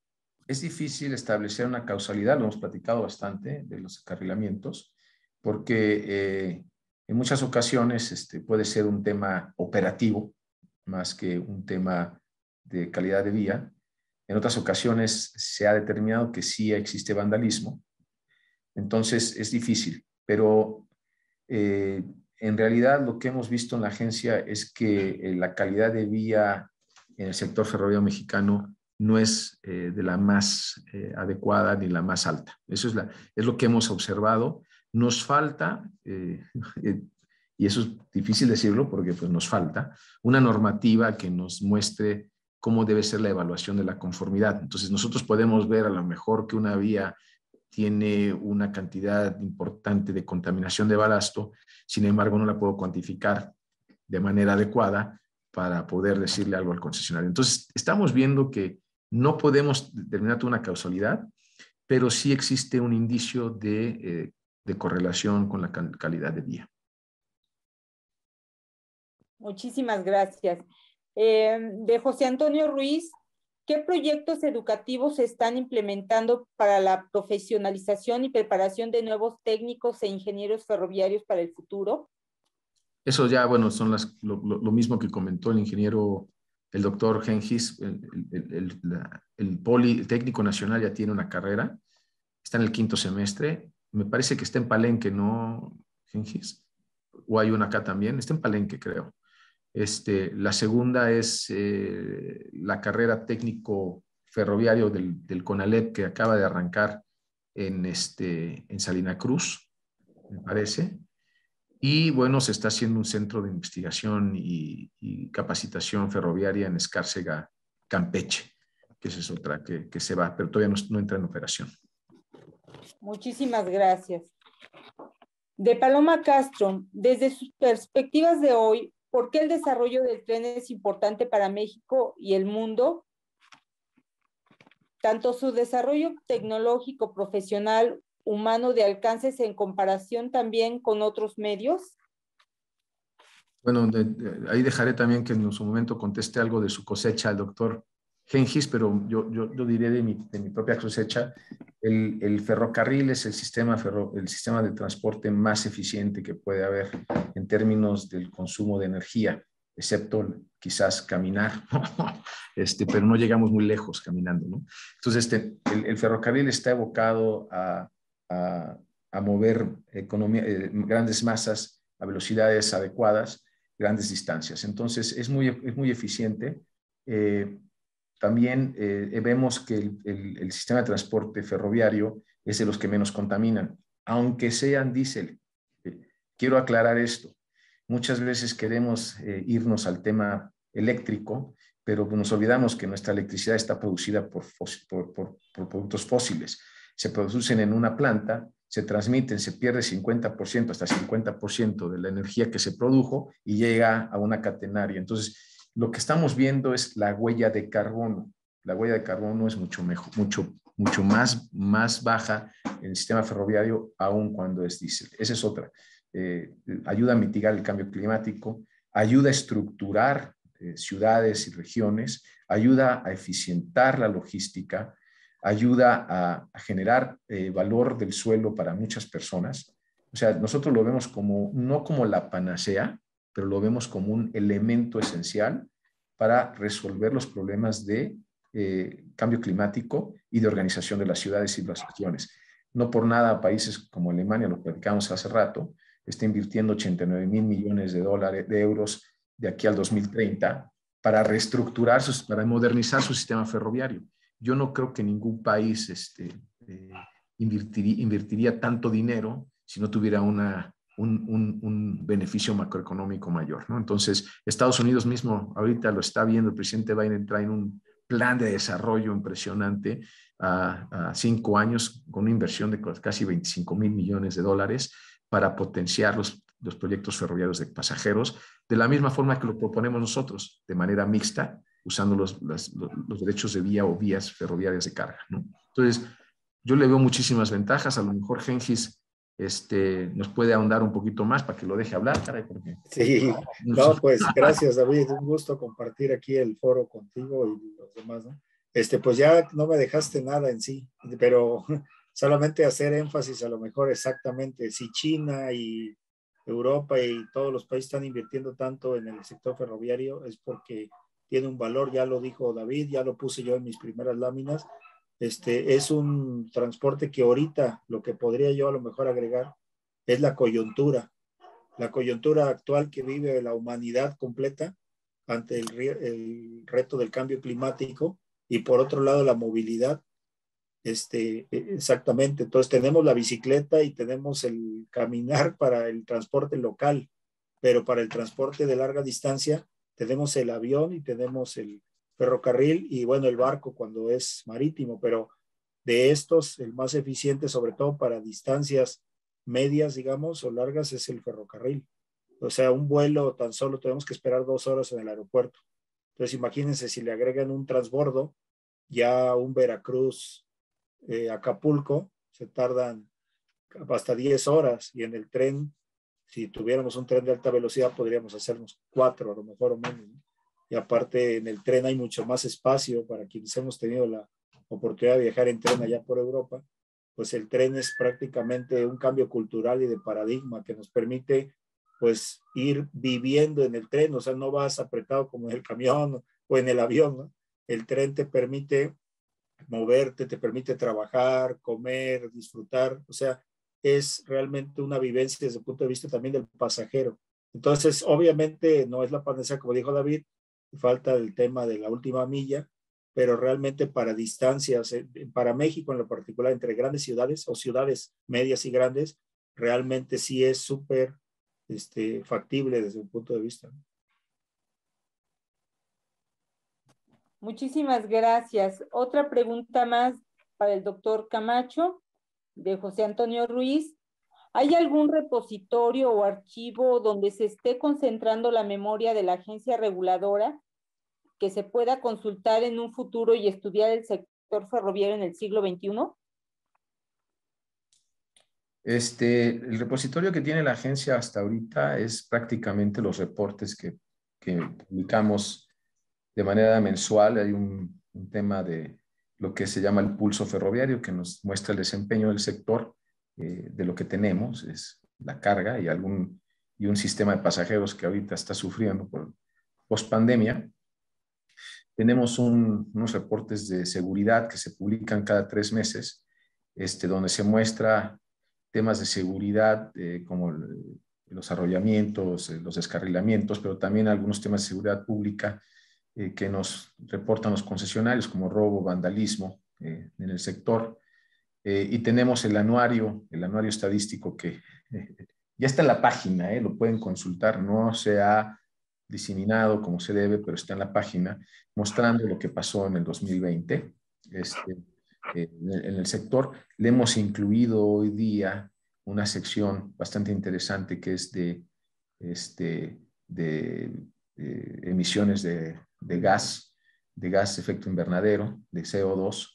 Es difícil establecer una causalidad, lo hemos platicado bastante de los descarrilamientos, porque en muchas ocasiones puede ser un tema operativo más que un tema de calidad de vía. En otras ocasiones se ha determinado que sí existe vandalismo, entonces es difícil, pero en realidad lo que hemos visto en la agencia es que la calidad de vía en el sector ferroviario mexicano no es de la más adecuada ni la más alta. Eso es lo que hemos observado. Nos falta, y eso es difícil decirlo porque pues, nos falta, una normativa que nos muestre cómo debe ser la evaluación de la conformidad. Entonces nosotros podemos ver a lo mejor que una vía tiene una cantidad importante de contaminación de balasto, sin embargo no la puedo cuantificar de manera adecuada para poder decirle algo al concesionario. Entonces estamos viendo que no podemos determinar una causalidad, pero sí existe un indicio de correlación con la calidad de vía. Muchísimas gracias. De José Antonio Ruiz, ¿qué proyectos educativos se están implementando para la profesionalización y preparación de nuevos técnicos e ingenieros ferroviarios para el futuro? Eso ya, bueno, son lo mismo que comentó el ingeniero, el doctor Genghis, el técnico nacional ya tiene una carrera, está en el 5º semestre, me parece que está en Palenque, ¿no, Genghis? O hay una acá también, está en Palenque, creo. La segunda es la carrera técnico ferroviario del CONALEP que acaba de arrancar en Salina Cruz, me parece. Y bueno, se está haciendo un centro de investigación y capacitación ferroviaria en Escárcega, Campeche, que esa es otra que se va, pero todavía no entra en operación. Muchísimas gracias. De Paloma Castro, desde sus perspectivas de hoy, ¿por qué el desarrollo del tren es importante para México y el mundo? Tanto su desarrollo tecnológico, profesional, humano de alcances en comparación también con otros medios. Bueno, ahí dejaré también que en su momento conteste algo de su cosecha al doctor Genghis, pero yo diré de mi propia cosecha, el ferrocarril es el sistema de transporte más eficiente que puede haber en términos del consumo de energía, excepto quizás caminar, pero no llegamos muy lejos caminando, ¿no? Entonces, el ferrocarril está evocado a mover grandes masas a velocidades adecuadas, grandes distancias. Entonces, es muy eficiente. También vemos que el sistema de transporte ferroviario es de los que menos contaminan, aunque sean diésel. Quiero aclarar esto. Muchas veces queremos irnos al tema eléctrico, pero nos olvidamos que nuestra electricidad está producida por productos fósiles. Se producen en una planta, se transmiten, se pierde 50%, hasta 50% de la energía que se produjo y llega a una catenaria. Entonces, lo que estamos viendo es la huella de carbono. La huella de carbono es mucho más baja en el sistema ferroviario, aun cuando es diésel. Esa es otra. Ayuda a mitigar el cambio climático, ayuda a estructurar ciudades y regiones, ayuda a eficientar la logística, ayuda a generar valor del suelo para muchas personas. O sea, nosotros lo vemos no como la panacea, pero lo vemos como un elemento esencial para resolver los problemas de cambio climático y de organización de las ciudades y las regiones. No por nada países como Alemania, lo platicamos hace rato, está invirtiendo 89,000 millones de euros de aquí al 2030 para reestructurar, para modernizar su sistema ferroviario. Yo no creo que ningún país invertiría tanto dinero si no tuviera un beneficio macroeconómico mayor, ¿no? Entonces, Estados Unidos mismo ahorita lo está viendo, el presidente Biden trae un plan de desarrollo impresionante a 5 años con una inversión de casi 25,000 millones de dólares para potenciar los proyectos ferroviarios de pasajeros, de la misma forma que lo proponemos nosotros, de manera mixta, usando los derechos de vía o vías ferroviarias de carga, ¿no? Entonces, yo le veo muchísimas ventajas. A lo mejor Genghis nos puede ahondar un poquito más para que lo deje hablar, caray, porque... Sí, no, pues gracias, David, un gusto compartir aquí el foro contigo y los demás, ¿no? Pues ya no me dejaste nada en sí, pero solamente hacer énfasis a lo mejor exactamente, si China y Europa y todos los países están invirtiendo tanto en el sector ferroviario, es porque tiene un valor, ya lo dijo David, ya lo puse yo en mis primeras láminas. Es un transporte que ahorita lo que podría yo a lo mejor agregar es la coyuntura actual que vive la humanidad completa ante el reto del cambio climático y por otro lado la movilidad. Exactamente, entonces tenemos la bicicleta y tenemos el caminar para el transporte local, pero para el transporte de larga distancia tenemos el avión y tenemos el ferrocarril y bueno, el barco cuando es marítimo, pero de estos el más eficiente sobre todo para distancias medias, digamos, o largas es el ferrocarril. O sea, un vuelo tan solo tenemos que esperar 2 horas en el aeropuerto. Entonces imagínense si le agregan un transbordo, ya un Veracruz, Acapulco, se tardan hasta 10 horas y en el tren, si tuviéramos un tren de alta velocidad, podríamos hacernos 4 a lo mejor o menos, ¿no? Y aparte en el tren hay mucho más espacio para quienes hemos tenido la oportunidad de viajar en tren allá por Europa, pues el tren es prácticamente un cambio cultural y de paradigma que nos permite pues ir viviendo en el tren, o sea, no vas apretado como en el camión o en el avión, ¿no? El tren te permite moverte, te permite trabajar, comer, disfrutar, o sea, es realmente una vivencia desde el punto de vista también del pasajero. Entonces, obviamente no es la panacea, como dijo David, falta el tema de la última milla, pero realmente para distancias, para México en lo particular, entre grandes ciudades o ciudades medias y grandes, realmente sí es súper factible desde un punto de vista. Muchísimas gracias. Otra pregunta más para el doctor Camacho, de José Antonio Ruiz. ¿Hay algún repositorio o archivo donde se esté concentrando la memoria de la agencia reguladora que se pueda consultar en un futuro y estudiar el sector ferroviario en el siglo XXI? El repositorio que tiene la agencia hasta ahorita es prácticamente los reportes que publicamos de manera mensual. Hay un tema de lo que se llama el pulso ferroviario, que nos muestra el desempeño del sector, de lo que tenemos, es la carga y un sistema de pasajeros que ahorita está sufriendo por post-pandemia. Tenemos unos reportes de seguridad que se publican cada 3 meses, donde se muestra temas de seguridad como los arrollamientos, los descarrilamientos, pero también algunos temas de seguridad pública que nos reportan los concesionarios, como robo, vandalismo en el sector. Y tenemos el anuario estadístico que ya está en la página, lo pueden consultar, no se ha diseminado como se debe, pero está en la página, mostrando lo que pasó en el 2020 en el sector. Le hemos incluido hoy día una sección bastante interesante que es de emisiones de gas de efecto invernadero, de CO2,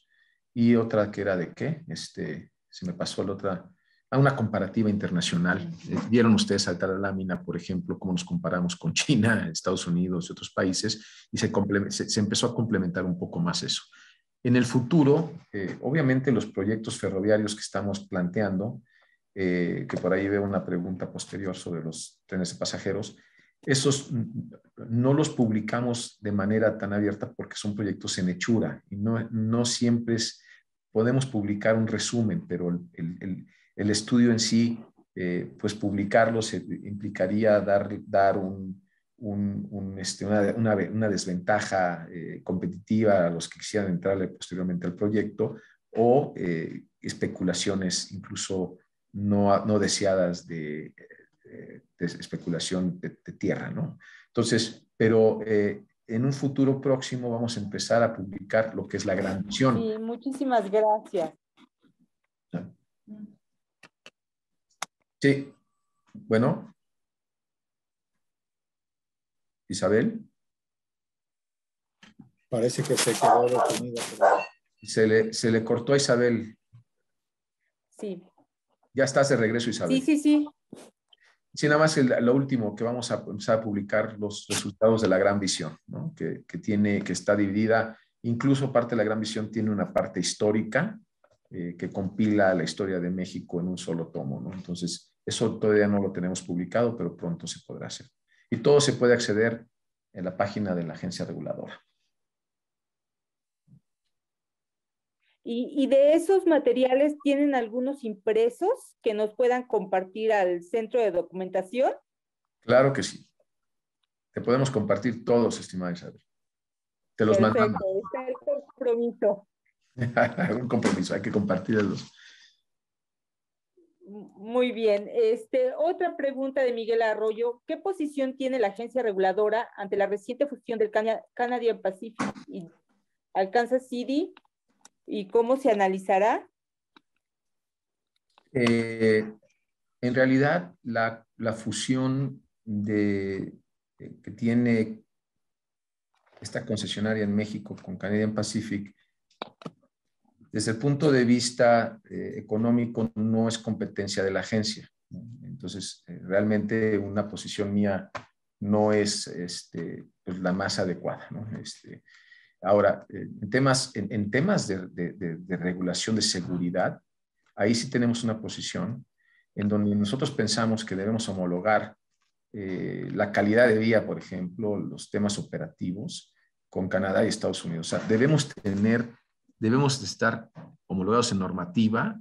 y otra que era de qué, se me pasó la otra, una comparativa internacional. Vieron ustedes saltar la lámina, por ejemplo, cómo nos comparamos con China, Estados Unidos y otros países, y se empezó a complementar un poco más eso. En el futuro, obviamente los proyectos ferroviarios que estamos planteando, que por ahí veo una pregunta posterior sobre los trenes de pasajeros, esos no los publicamos de manera tan abierta porque son proyectos en hechura y no siempre podemos publicar un resumen, pero el estudio en sí, pues publicarlos implicaría dar una desventaja competitiva a los que quisieran entrarle posteriormente al proyecto, o especulaciones incluso no deseadas de especulación de tierra, ¿no? Entonces, pero en un futuro próximo vamos a empezar a publicar lo que es la gran visión. Sí, muchísimas gracias. Sí, bueno. Isabel. Parece que se quedó detenida. Se le cortó a Isabel. Sí. Ya estás de regreso, Isabel. Sí. Sí, nada más lo último, que vamos a empezar a publicar los resultados de la gran visión, ¿no? que está dividida, incluso parte de la gran visión tiene una parte histórica que compila la historia de México en un solo tomo, ¿no? Entonces, eso todavía no lo tenemos publicado, pero pronto se podrá hacer. Y todo se puede acceder en la página de la agencia reguladora. ¿Y de esos materiales tienen algunos impresos que nos puedan compartir al centro de documentación? Claro que sí. Te podemos compartir todos, estimada Isabel. Te los mandamos. Perfecto, está el compromiso. Un compromiso, hay que compartirlos. Muy bien. Otra pregunta de Miguel Arroyo. ¿Qué posición tiene la agencia reguladora ante la reciente fusión del Canadian Pacific y Kansas City? ¿Y cómo se analizará? En realidad, la fusión que tiene esta concesionaria en México con Canadian Pacific, desde el punto de vista económico, no es competencia de la agencia. Entonces, realmente una posición mía no es pues la más adecuada, ¿no? Ahora, en temas de regulación de seguridad, ahí sí tenemos una posición en donde nosotros pensamos que debemos homologar la calidad de vida, por ejemplo, los temas operativos con Canadá y Estados Unidos. O sea, debemos de estar homologados en normativa,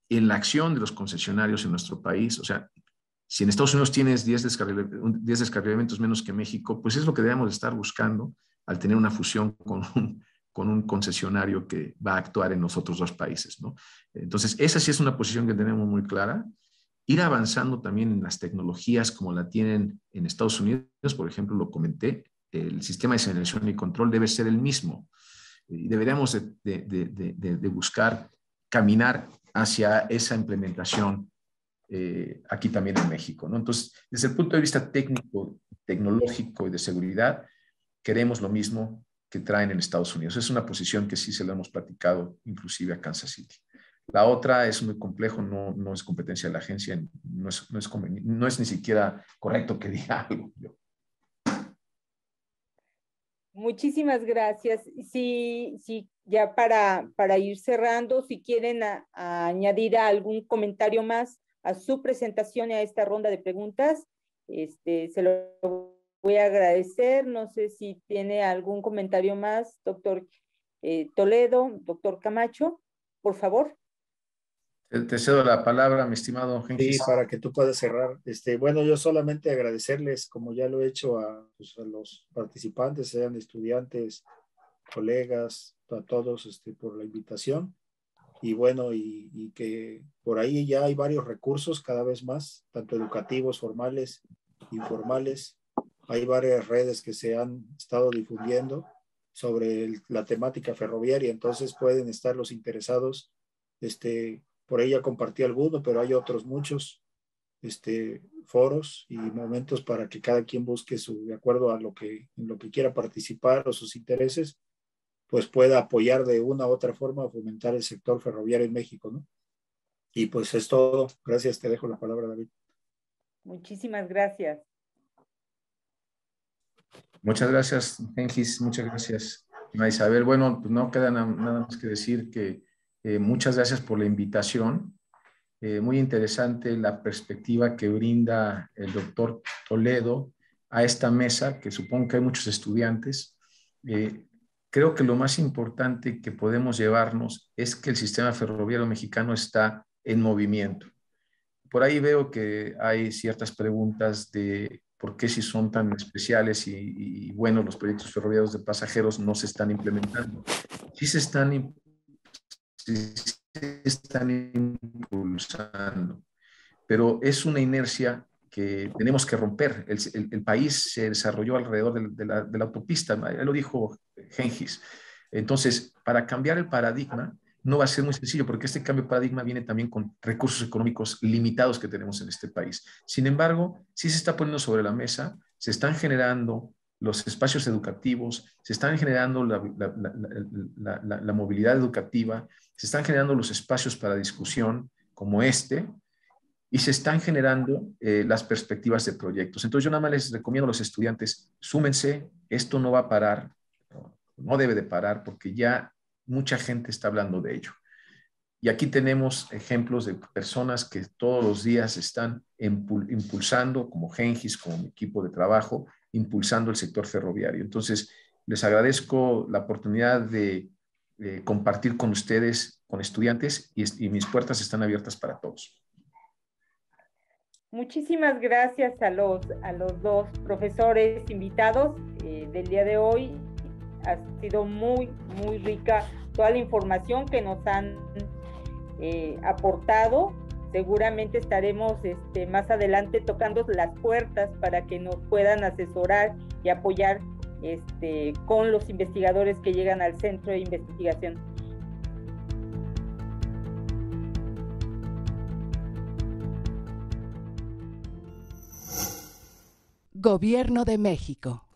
en la acción de los concesionarios en nuestro país. O sea, si en Estados Unidos tienes 10 descarrilamientos menos que México, pues es lo que debemos de estar buscando al tener una fusión con un concesionario que va a actuar en los otros dos países, ¿no? Entonces, esa sí es una posición que tenemos muy clara. Ir avanzando también en las tecnologías como la tienen en Estados Unidos, por ejemplo, lo comenté, el sistema de señalización y control debe ser el mismo. Y deberíamos de buscar caminar hacia esa implementación aquí también en México, ¿no? Entonces, desde el punto de vista técnico, tecnológico y de seguridad, queremos lo mismo que traen en Estados Unidos. Es una posición que sí se lo hemos platicado inclusive a Kansas City. La otra es muy complejo, no es competencia de la agencia, no es ni siquiera correcto que diga algo. Muchísimas gracias. Sí, ya para ir cerrando, si quieren añadir algún comentario más a su presentación y a esta ronda de preguntas, se lo voy a agradecer. No sé si tiene algún comentario más, doctor Toledo, doctor Camacho, por favor. Te cedo la palabra, mi estimado Sí, Gengis. para que tú puedas cerrar. Bueno, yo solamente agradecerles, como ya lo he hecho pues, a los participantes, sean estudiantes, colegas, a todos por la invitación. Y bueno, y que por ahí ya hay varios recursos cada vez más, tanto educativos, formales, informales. Hay varias redes que se han estado difundiendo sobre la temática ferroviaria, entonces pueden estar los interesados, por ahí ya compartí alguno, pero hay otros muchos foros y momentos para que cada quien busque de acuerdo a en lo que quiera participar o sus intereses, pues pueda apoyar de una u otra forma a fomentar el sector ferroviario en México, ¿no? Y pues es todo. Gracias, te dejo la palabra, David. Muchísimas gracias. Muchas gracias, Gengis, muchas gracias, Isabel. Bueno, pues no queda nada más que decir que muchas gracias por la invitación. Muy interesante la perspectiva que brinda el doctor Toledo a esta mesa, que supongo que hay muchos estudiantes. Creo que lo más importante que podemos llevarnos es que el sistema ferroviario mexicano está en movimiento. Por ahí veo que hay ciertas preguntas de por qué si son tan especiales y buenos los proyectos ferroviarios de pasajeros no se están implementando. Sí se están impulsando, pero es una inercia que tenemos que romper. El país se desarrolló alrededor de la autopista, ya lo dijo Gengis. Entonces, para cambiar el paradigma, no va a ser muy sencillo, porque este cambio de paradigma viene también con recursos económicos limitados que tenemos en este país. Sin embargo, sí se está poniendo sobre la mesa, se están generando los espacios educativos, se están generando la movilidad educativa, se están generando los espacios para discusión como y se están generando las perspectivas de proyectos. Entonces yo nada más les recomiendo a los estudiantes, súmense, esto no va a parar, no debe de parar porque ya mucha gente está hablando de ello. Y aquí tenemos ejemplos de personas que todos los días están impulsando, como Gengis, como mi equipo de trabajo, impulsando el sector ferroviario. Entonces, les agradezco la oportunidad de compartir con ustedes, con estudiantes, y mis puertas están abiertas para todos. Muchísimas gracias a los dos profesores invitados del día de hoy. Ha sido muy, muy rica toda la información que nos han aportado. Seguramente estaremos más adelante tocando las puertas para que nos puedan asesorar y apoyar con los investigadores que llegan al centro de investigación. Gobierno de México.